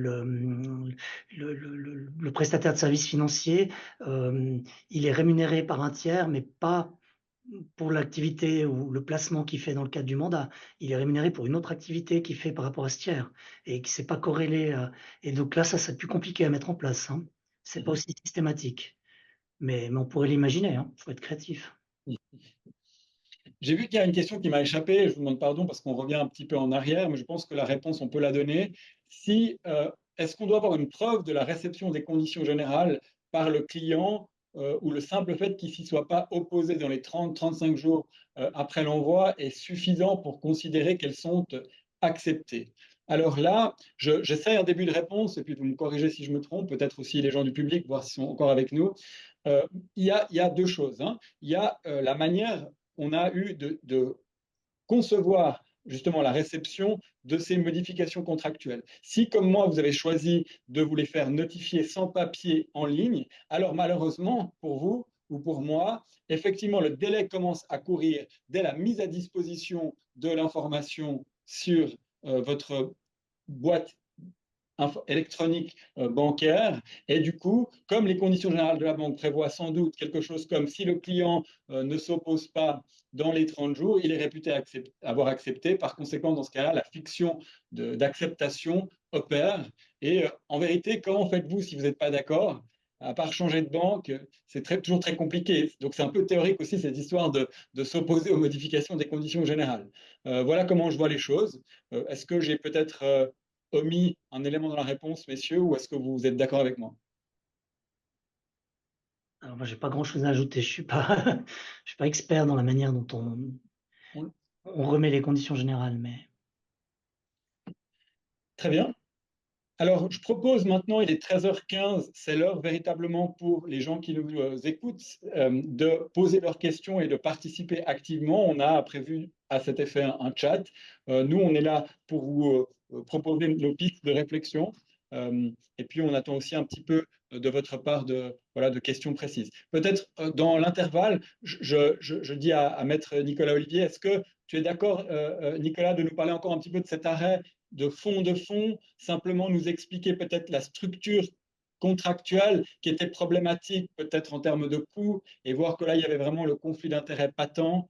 le, le prestataire de services financiers, il est rémunéré par un tiers, mais pas pour l'activité ou le placement qu'il fait dans le cadre du mandat. Il est rémunéré pour une autre activité qu'il fait par rapport à ce tiers et qui s'est pas corrélé. Et donc là, ça, c'est plus compliqué à mettre en place, hein. C'est pas aussi systématique, mais on pourrait l'imaginer, hein. Faut être créatif. J'ai vu qu'il y a une question qui m'a échappé, je vous demande pardon parce qu'on revient un petit peu en arrière, mais je pense que la réponse, on peut la donner. Si, est-ce qu'on doit avoir une preuve de la réception des conditions générales par le client ou le simple fait qu'il s'y soit pas opposé dans les 30-35 jours après l'envoi est suffisant pour considérer qu'elles sont acceptées? Alors là, j'essaie un début de réponse et puis vous me corrigez si je me trompe, peut-être aussi les gens du public, voir s'ils sont encore avec nous. Il y a deux choses, hein. Il y a la manière on a eu de concevoir justement la réception de ces modifications contractuelles. Si, comme moi, vous avez choisi de vous les faire notifier sans papier en ligne, alors malheureusement, pour vous ou pour moi, effectivement, le délai commence à courir dès la mise à disposition de l'information sur votre boîte électronique bancaire. Et du coup, comme les conditions générales de la banque prévoient sans doute quelque chose comme si le client ne s'oppose pas dans les 30 jours, il est réputé avoir accepté. Par conséquent, dans ce cas-là, la fiction d'acceptation opère. Et en vérité, comment faites-vous si vous n'êtes pas d'accord? À part changer de banque, c'est toujours très compliqué. Donc c'est un peu théorique aussi cette histoire de s'opposer aux modifications des conditions générales. Voilà comment je vois les choses. Est-ce que j'ai peut-être omis un élément dans la réponse, messieurs, ou est-ce que vous êtes d'accord avec moi? Alors moi, j'ai pas grand-chose à ajouter. Je suis pas expert dans la manière dont on remet les conditions générales, mais Très bien. Alors, je propose maintenant, il est 13h15, c'est l'heure véritablement pour les gens qui nous écoutent de poser leurs questions et de participer activement. On a prévu à cet effet un chat. Nous, on est là pour vous proposer nos pistes de réflexion. Et puis, on attend aussi un petit peu de votre part voilà, de questions précises. Peut-être dans l'intervalle, je dis à Maître Nicolas Olivier, est-ce que tu es d'accord, Nicolas, de nous parler encore un petit peu de cet arrêt de fond, simplement nous expliquer peut-être la structure contractuelle qui était problématique peut-être en termes de coûts et voir que là, il y avait vraiment le conflit d'intérêts patent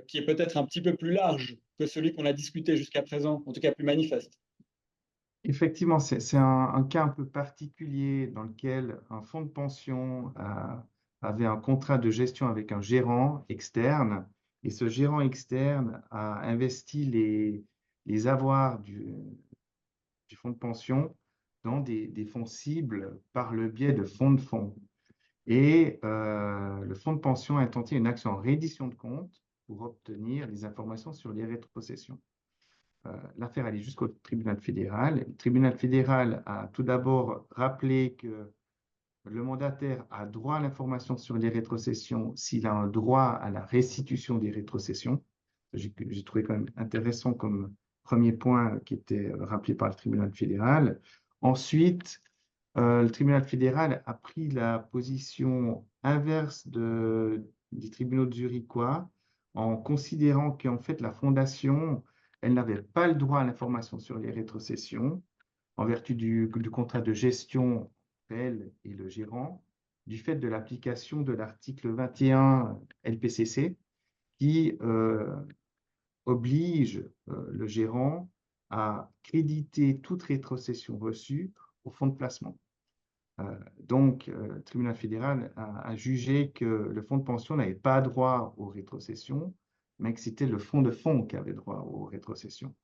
qui est peut-être un petit peu plus large que celui qu'on a discuté jusqu'à présent, en tout cas plus manifeste. Effectivement, c'est un cas un peu particulier dans lequel un fonds de pension avait un contrat de gestion avec un gérant externe, et ce gérant externe a investi les avoirs du fonds de pension dans des fonds cibles par le biais de fonds de fonds. Et le fonds de pension a intenté une action en reddition de compte pour obtenir des informations sur les rétrocessions. L'affaire allait jusqu'au tribunal fédéral. Le tribunal fédéral a tout d'abord rappelé que le mandataire a droit à l'information sur les rétrocessions s'il a un droit à la restitution des rétrocessions. J'ai trouvé quand même intéressant comme premier point qui était rappelé par le tribunal fédéral. Ensuite, le tribunal fédéral a pris la position inverse des tribunaux zurichois en considérant qu'en fait la fondation, elle n'avait pas le droit à l'information sur les rétrocessions en vertu du contrat de gestion entre elle et le gérant, du fait de l'application de l'article 21 LPCC qui oblige le gérant à créditer toute rétrocession reçue au fonds de placement. Donc, le tribunal fédéral a jugé que le fonds de pension n'avait pas droit aux rétrocessions, mais que c'était le fonds de fonds qui avait droit aux rétrocessions.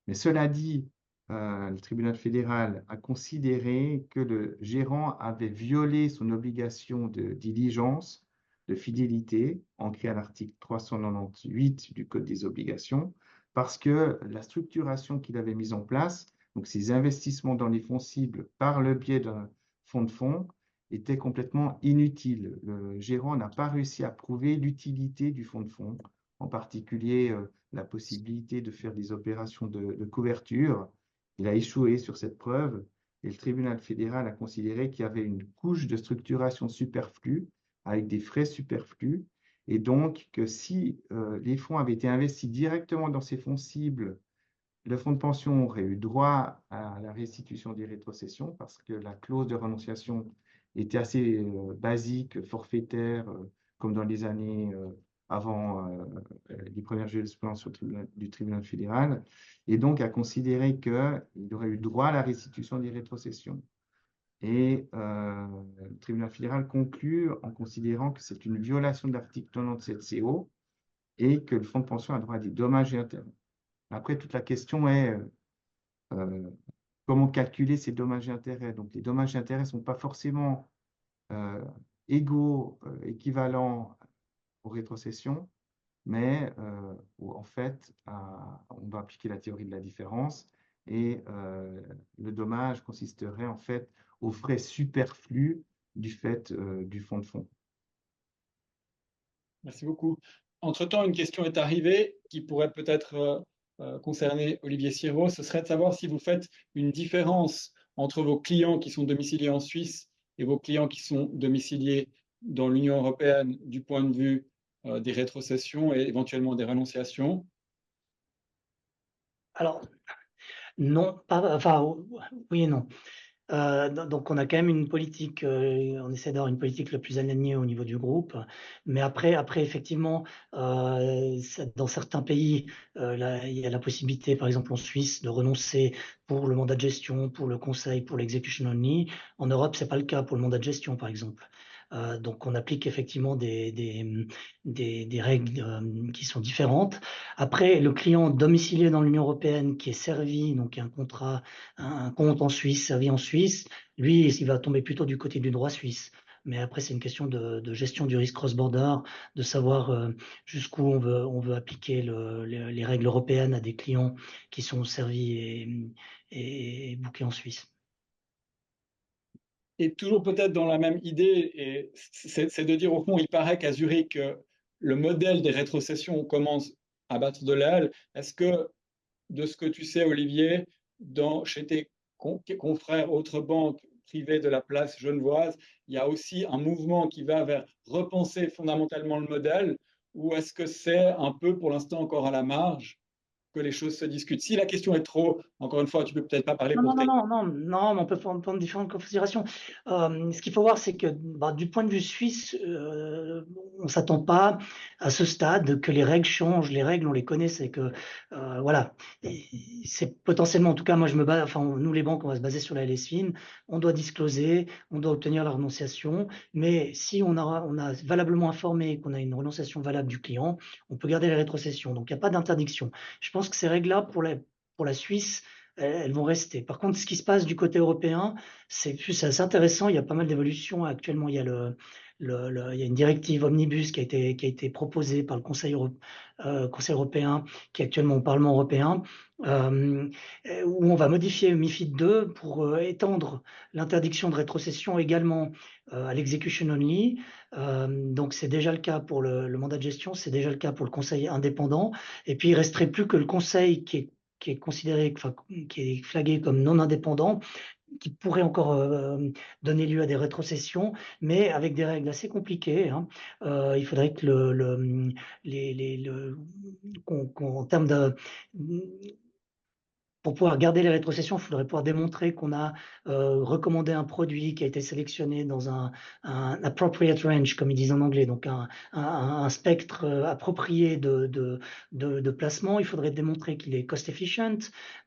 Mais cela dit, le tribunal fédéral a considéré que le gérant avait violé son obligation de diligence, de fidélité, ancrée à l'article 398 du Code des obligations, parce que la structuration qu'il avait mise en place, donc ces investissements dans les fonds cibles par le biais d'un fonds de fonds, était complètement inutile. Le gérant n'a pas réussi à prouver l'utilité du fonds de fonds, en particulier la possibilité de faire des opérations de couverture. Il a échoué sur cette preuve et le tribunal fédéral a considéré qu'il y avait une couche de structuration superflue avec des frais superflus et donc que si les fonds avaient été investis directement dans ces fonds cibles, le fonds de pension aurait eu droit à la restitution des rétrocessions parce que la clause de renonciation était assez basique, forfaitaire, comme dans les années avant les premières jurisprudences du tribunal fédéral, et donc a considéré qu'il aurait eu droit à la restitution des rétrocessions. Et le tribunal fédéral conclut en considérant que c'est une violation de l'article 97 CO et que le fonds de pension a droit à des dommages et intérêts. Après, toute la question est comment calculer ces dommages et intérêts. Donc, les dommages et intérêts ne sont pas forcément égaux, équivalents aux rétrocessions, mais en fait, on va appliquer la théorie de la différence et le dommage consisterait en fait aux frais superflus du fait du fonds de fonds. Merci beaucoup. Entre-temps, une question est arrivée qui pourrait peut-être concerner Olivier Sirot. Ce serait de savoir si vous faites une différence entre vos clients qui sont domiciliés en Suisse et vos clients qui sont domiciliés dans l'Union européenne du point de vue des rétrocessions et éventuellement des renonciations. Alors, non, pas, enfin, oui et non. Donc, on a quand même une politique, on essaie d'avoir une politique le plus alignée au niveau du groupe. Mais après effectivement, dans certains pays, là, il y a la possibilité, par exemple en Suisse, de renoncer pour le mandat de gestion, pour le conseil, pour l'execution only. En Europe, c'est pas le cas pour le mandat de gestion, par exemple. Donc, on applique effectivement des règles qui sont différentes. Après, le client domicilié dans l'Union européenne qui est servi, donc un contrat, un compte en Suisse, servi en Suisse, lui, il va tomber plutôt du côté du droit suisse. Mais après, c'est une question de gestion du risque cross-border, de savoir jusqu'où on veut appliquer les règles européennes à des clients qui sont servis et bookés en Suisse. Et toujours peut-être dans la même idée, c'est de dire au fond, il paraît qu'à Zurich, le modèle des rétrocessions commence à battre de l'aile. Est-ce que, de ce que tu sais, Olivier, chez tes confrères autres banques privées de la place genevoise, il y a aussi un mouvement qui va vers repenser fondamentalement le modèle, ou est-ce que c'est un peu pour l'instant encore à la marge? que les choses se discutent. Si la question est trop, encore une fois, tu peux peut-être pas parler Non, pour non, non, tes... non, non, non, mais on peut prendre différentes considérations. Ce qu'il faut voir, c'est que bah, du point de vue suisse, on s'attend pas à ce stade que les règles changent. Les règles, on les connaît, c'est que voilà, c'est potentiellement, en tout cas, moi je me base, enfin nous les banques, on va se baser sur la LSFIN. On doit discloser, on doit obtenir la renonciation, mais si on a valablement informé qu'on a une renonciation valable du client, on peut garder la rétrocession. Donc il n'y a pas d'interdiction. Je pense que ces règles-là pour la Suisse elles vont rester. Par contre, ce qui se passe du côté européen, c'est assez intéressant. Il y a pas mal d'évolutions. Actuellement, il y a il y a une directive omnibus qui a été proposée par le Conseil européen, qui est actuellement au Parlement européen, euh, où on va modifier MiFID 2 pour étendre l'interdiction de rétrocession également à l'execution only. Donc, c'est déjà le cas pour le mandat de gestion, c'est déjà le cas pour le conseil indépendant. Et puis, il resterait plus que le conseil qui est considéré, enfin, qui est flagué comme non indépendant, qui pourrait encore donner lieu à des rétrocessions, mais avec des règles assez compliquées, hein. Il faudrait que en termes de pour pouvoir garder les rétrocessions, il faudrait pouvoir démontrer qu'on a recommandé un produit qui a été sélectionné dans un appropriate range, comme ils disent en anglais, donc un spectre approprié de placement. Il faudrait démontrer qu'il est cost efficient.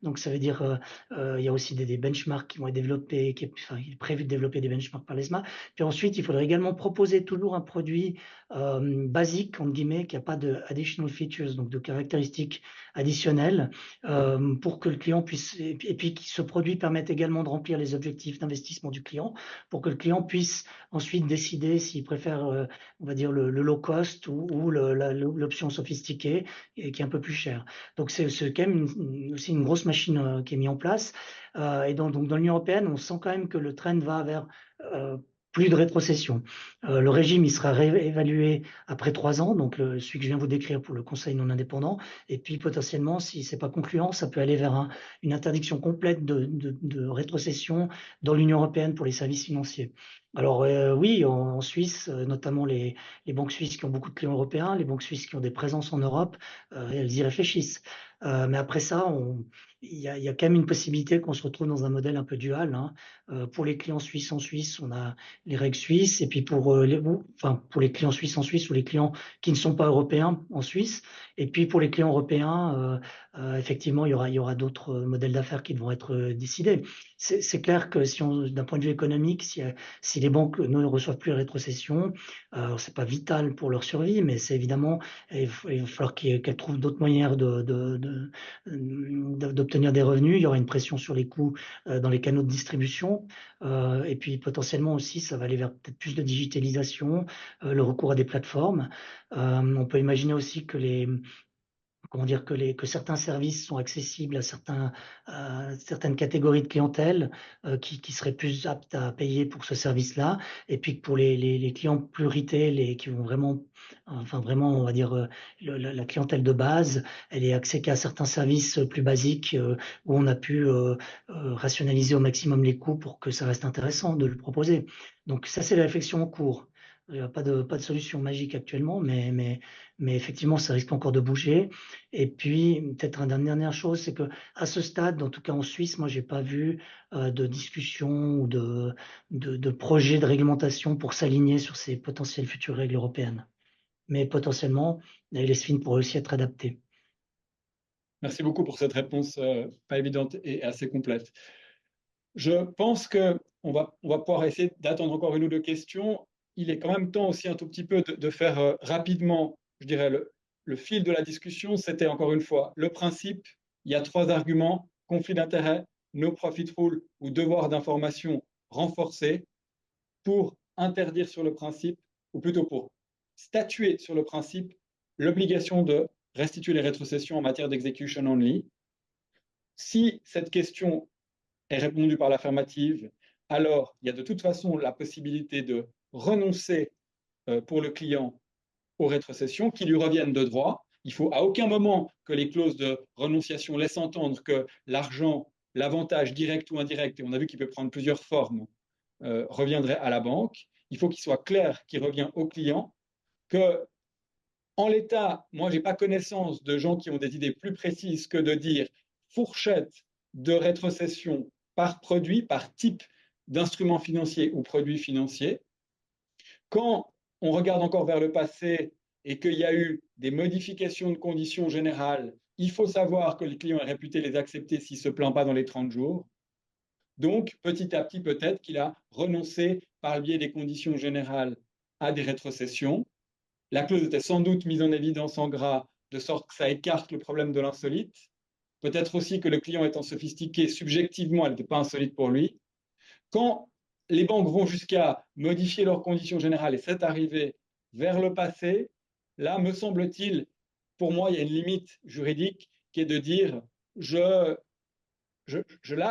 Donc, ça veut dire il y a aussi des benchmarks qui vont être développés, il est prévu de développer des benchmarks par l'ESMA. Puis ensuite, il faudrait également proposer toujours un produit basique, entre guillemets, qui n'a pas de additional features, donc de caractéristiques additionnelles, pour que le client puisse, et puis que ce produit permette également de remplir les objectifs d'investissement du client, pour que le client puisse ensuite décider s'il préfère, on va dire, le low cost ou l'option sophistiquée et qui est un peu plus chère. Donc c'est quand même aussi une grosse machine qui est mise en place. Et donc dans l'Union européenne, on sent quand même que le trend va vers plus de rétrocession. Le régime, il sera réévalué après 3 ans, donc celui que je viens de vous décrire pour le conseil non indépendant. Et puis potentiellement, si ce n'est pas concluant, ça peut aller vers une interdiction complète de rétrocession dans l'Union européenne pour les services financiers. Alors oui, en Suisse, notamment les banques suisses qui ont beaucoup de clients européens, les banques suisses qui ont des présences en Europe, elles y réfléchissent. Mais après ça, il y a quand même une possibilité qu'on se retrouve dans un modèle un peu dual, hein. Pour les clients suisses en Suisse, on a les règles suisses, et puis pour pour les clients suisses en Suisse ou les clients qui ne sont pas européens en Suisse, et puis pour les clients européens, effectivement, il y aura d'autres modèles d'affaires qui vont être décidés. C'est clair que d'un point de vue économique, si les banques ne reçoivent plus les rétrocessions, c'est pas vital pour leur survie, mais c'est évidemment, il va falloir qu'elles trouvent d'autres moyens d'obtenir des revenus. Il y aura une pression sur les coûts dans les canaux de distribution, et puis potentiellement aussi, ça va aller vers peut-être plus de digitalisation, le recours à des plateformes. On peut imaginer aussi que comment dire, que certains services sont accessibles à certaines catégories de clientèle qui seraient plus aptes à payer pour ce service-là, et puis que pour les clients plus retail et qui vont vraiment, enfin vraiment, on va dire, la clientèle de base, elle est accès qu'à certains services plus basiques où on a pu rationaliser au maximum les coûts pour que ça reste intéressant de le proposer. Donc ça, c'est la réflexion en cours. Il n'y a pas de solution magique actuellement, mais effectivement, ça risque encore de bouger. Et puis, peut-être une dernière chose, c'est que à ce stade, en tout cas en Suisse, moi, j'ai pas vu de discussion ou de projet de réglementation pour s'aligner sur ces potentielles futures règles européennes. Mais potentiellement, la LSFIN pourrait aussi être adaptée. Merci beaucoup pour cette réponse pas évidente et assez complète. Je pense qu'on va pouvoir essayer d'attendre encore une ou deux questions. Il est quand même temps aussi un tout petit peu de faire rapidement, je dirais, le fil de la discussion. C'était encore une fois le principe. Il y a 3 arguments: conflit d'intérêts, no profit rule ou devoir d'information renforcé, pour interdire sur le principe, ou plutôt pour statuer sur le principe, l'obligation de restituer les rétrocessions en matière d'execution only. Si cette question est répondue par l'affirmative, alors il y a de toute façon la possibilité de renoncer pour le client aux rétrocessions qui lui reviennent de droit. Il faut à aucun moment que les clauses de renonciation laissent entendre que l'argent, l'avantage direct ou indirect, et on a vu qu'il peut prendre plusieurs formes, reviendrait à la banque. Il faut qu'il soit clair qu'il revient au client, que En l'état, moi, je n'ai pas connaissance de gens qui ont des idées plus précises que de dire fourchette de rétrocession par produit, par type d'instrument financier ou produit financier. Quand on regarde encore vers le passé et qu'il y a eu des modifications de conditions générales, il faut savoir que le client est réputé les accepter s'il ne se plaint pas dans les 30 jours. Donc, petit à petit, peut-être qu'il a renoncé par le biais des conditions générales à des rétrocessions. La clause était sans doute mise en évidence en gras, de sorte que ça écarte le problème de l'insolite. Peut-être aussi que le client étant sophistiqué, subjectivement, elle n'était pas insolite pour lui. Quand les banques vont jusqu'à modifier leurs conditions générales, et c'est arrivé vers le passé, là, me semble-t-il, pour moi, il y a une limite juridique qui est de dire là,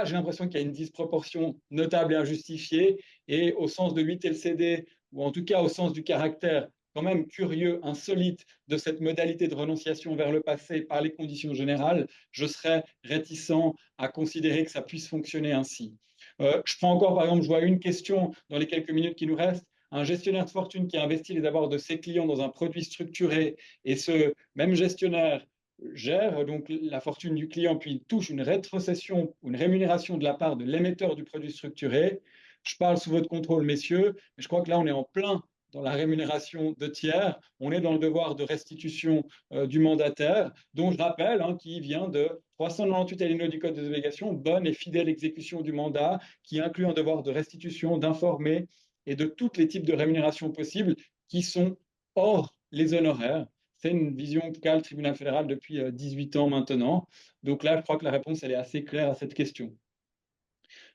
j'ai l'impression qu'il y a une disproportion notable et injustifiée, et au sens de 8 LCD, ou en tout cas au sens du caractère quand même curieux, insolite de cette modalité de renonciation vers le passé par les conditions générales, je serais réticent à considérer que ça puisse fonctionner ainsi. Je prends encore, par exemple, je vois une question dans les quelques minutes qui nous restent. Un gestionnaire de fortune qui a investi les avoirs de ses clients dans un produit structuré, et ce même gestionnaire gère donc la fortune du client, puis il touche une rétrocession ou une rémunération de la part de l'émetteur du produit structuré. Je parle sous votre contrôle, messieurs, mais je crois que là, on est en plein dans la rémunération de tiers. On est dans le devoir de restitution du mandataire, dont je rappelle qu'il vient de 398 alinéa du Code des obligations, bonne et fidèle exécution du mandat, qui inclut un devoir de restitution, d'informer et de tous les types de rémunération possibles qui sont hors les honoraires. C'est une vision qu'a le tribunal fédéral depuis 18 ans maintenant. Donc là, je crois que la réponse, elle est assez claire à cette question.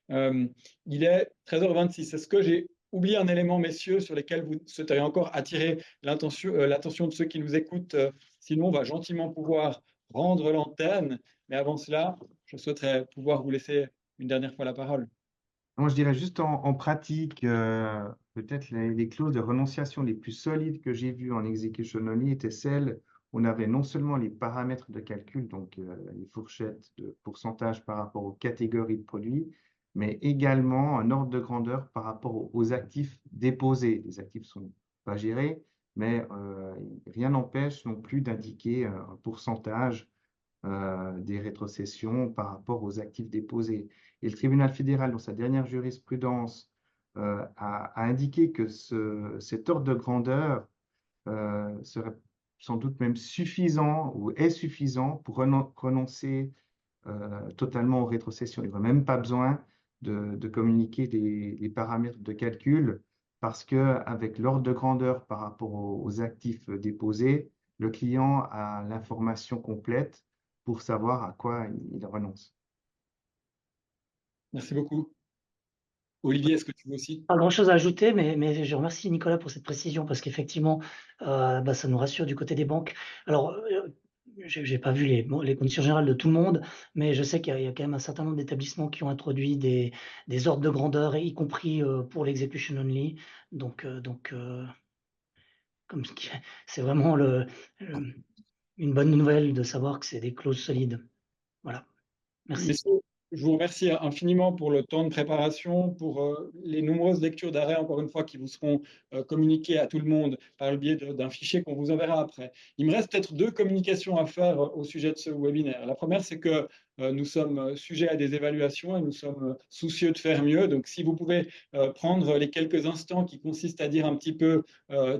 Il est 13h26. Est-ce que j'ai oublié un élément, messieurs, sur lesquels vous souhaiteriez encore attirer l'attention de ceux qui nous écoutent? Sinon, on va gentiment pouvoir rendre l'antenne. Mais avant cela, je souhaiterais pouvoir vous laisser une dernière fois la parole. Moi, je dirais juste en pratique, peut-être les clauses de renonciation les plus solides que j'ai vues en execution only étaient celles où on avait non seulement les paramètres de calcul, donc les fourchettes de pourcentage par rapport aux catégories de produits, mais également un ordre de grandeur par rapport aux actifs déposés. Les actifs ne sont pas gérés, mais rien n'empêche non plus d'indiquer un pourcentage des rétrocessions par rapport aux actifs déposés. Et le tribunal fédéral, dans sa dernière jurisprudence, a indiqué que cet ordre de grandeur serait sans doute même suffisant ou est suffisant pour renoncer totalement aux rétrocessions. Il n'y aurait même pas besoin de communiquer les paramètres de calcul parce qu'avec l'ordre de grandeur par rapport aux actifs déposés, le client a l'information complète pour savoir à quoi il renonce. Merci beaucoup. Olivier, est-ce que tu veux aussi? Pas grand-chose à ajouter, mais je remercie Nicolas pour cette précision parce qu'effectivement, ça nous rassure du côté des banques. Alors, j'ai pas vu les conditions générales de tout le monde, mais je sais qu'il y a quand même un certain nombre d'établissements qui ont introduit des ordres de grandeur, y compris pour l'execution only. Donc, comme c'est vraiment une bonne nouvelle de savoir que c'est des clauses solides. Voilà. Merci. Messieurs, je vous remercie infiniment pour le temps de préparation, pour les nombreuses lectures d'arrêt, encore une fois, qui vous seront communiquées à tout le monde par le biais d'un fichier qu'on vous enverra après. Il me reste peut-être 2 communications à faire au sujet de ce webinaire. La première, c'est que nous sommes sujets à des évaluations et nous sommes soucieux de faire mieux. Donc, si vous pouvez prendre les quelques instants qui consistent à dire un petit peu,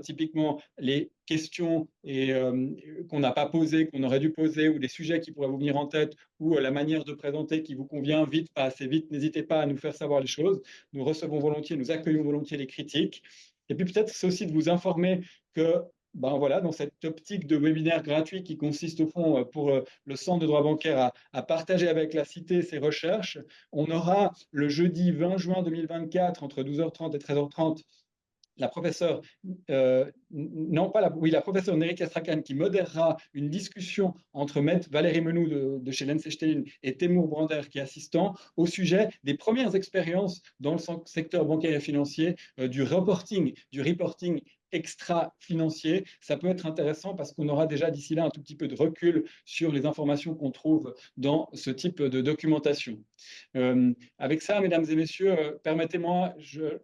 typiquement, les questions qu'on n'a pas posées, qu'on aurait dû poser, ou des sujets qui pourraient vous venir en tête, ou la manière de présenter qui vous convient, vite, pas assez vite, n'hésitez pas à nous faire savoir les choses. Nous recevons volontiers, nous accueillons volontiers les critiques. Et puis peut-être c'est aussi de vous informer que voilà, dans cette optique de webinaire gratuit qui consiste au fond pour le Centre de droit bancaire à partager avec la Cité ses recherches, on aura le jeudi 20 juin 2024 entre 12h30 et 13h30 la professeure, la professeure Nerika Strachan qui modérera une discussion entre Maître Valérie Menou de chez Lenz&Steyl et Temur Brander qui est assistant au sujet des premières expériences dans le secteur bancaire et financier du reporting extra-financier. Ça peut être intéressant parce qu'on aura déjà d'ici là un tout petit peu de recul sur les informations qu'on trouve dans ce type de documentation. Avec ça, mesdames et messieurs, permettez-moi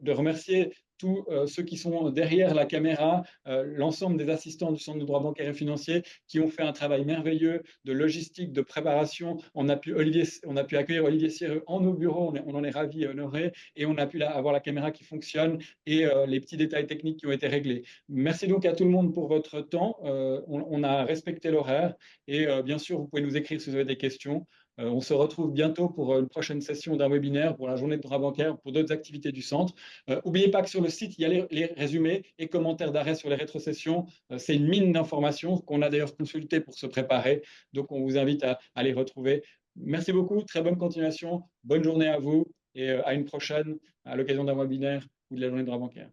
de remercier tous ceux qui sont derrière la caméra, l'ensemble des assistants du Centre de droit bancaire et financier qui ont fait un travail merveilleux de logistique, de préparation. On a pu accueillir Olivier Sireux en nos bureaux, on en est ravis et honorés, et on a pu avoir la caméra qui fonctionne et les petits détails techniques qui ont été réglés. Merci donc à tout le monde pour votre temps. On a respecté l'horaire et bien sûr, vous pouvez nous écrire si vous avez des questions. On se retrouve bientôt pour une prochaine session d'un webinaire pour la journée de droit bancaire, pour d'autres activités du centre. N'oubliez pas que sur le site, il y a les résumés et commentaires d'arrêt sur les rétrocessions. C'est une mine d'informations qu'on a d'ailleurs consulté pour se préparer. Donc, on vous invite à les retrouver. Merci beaucoup, très bonne continuation, bonne journée à vous et à une prochaine à l'occasion d'un webinaire ou de la journée de droit bancaire.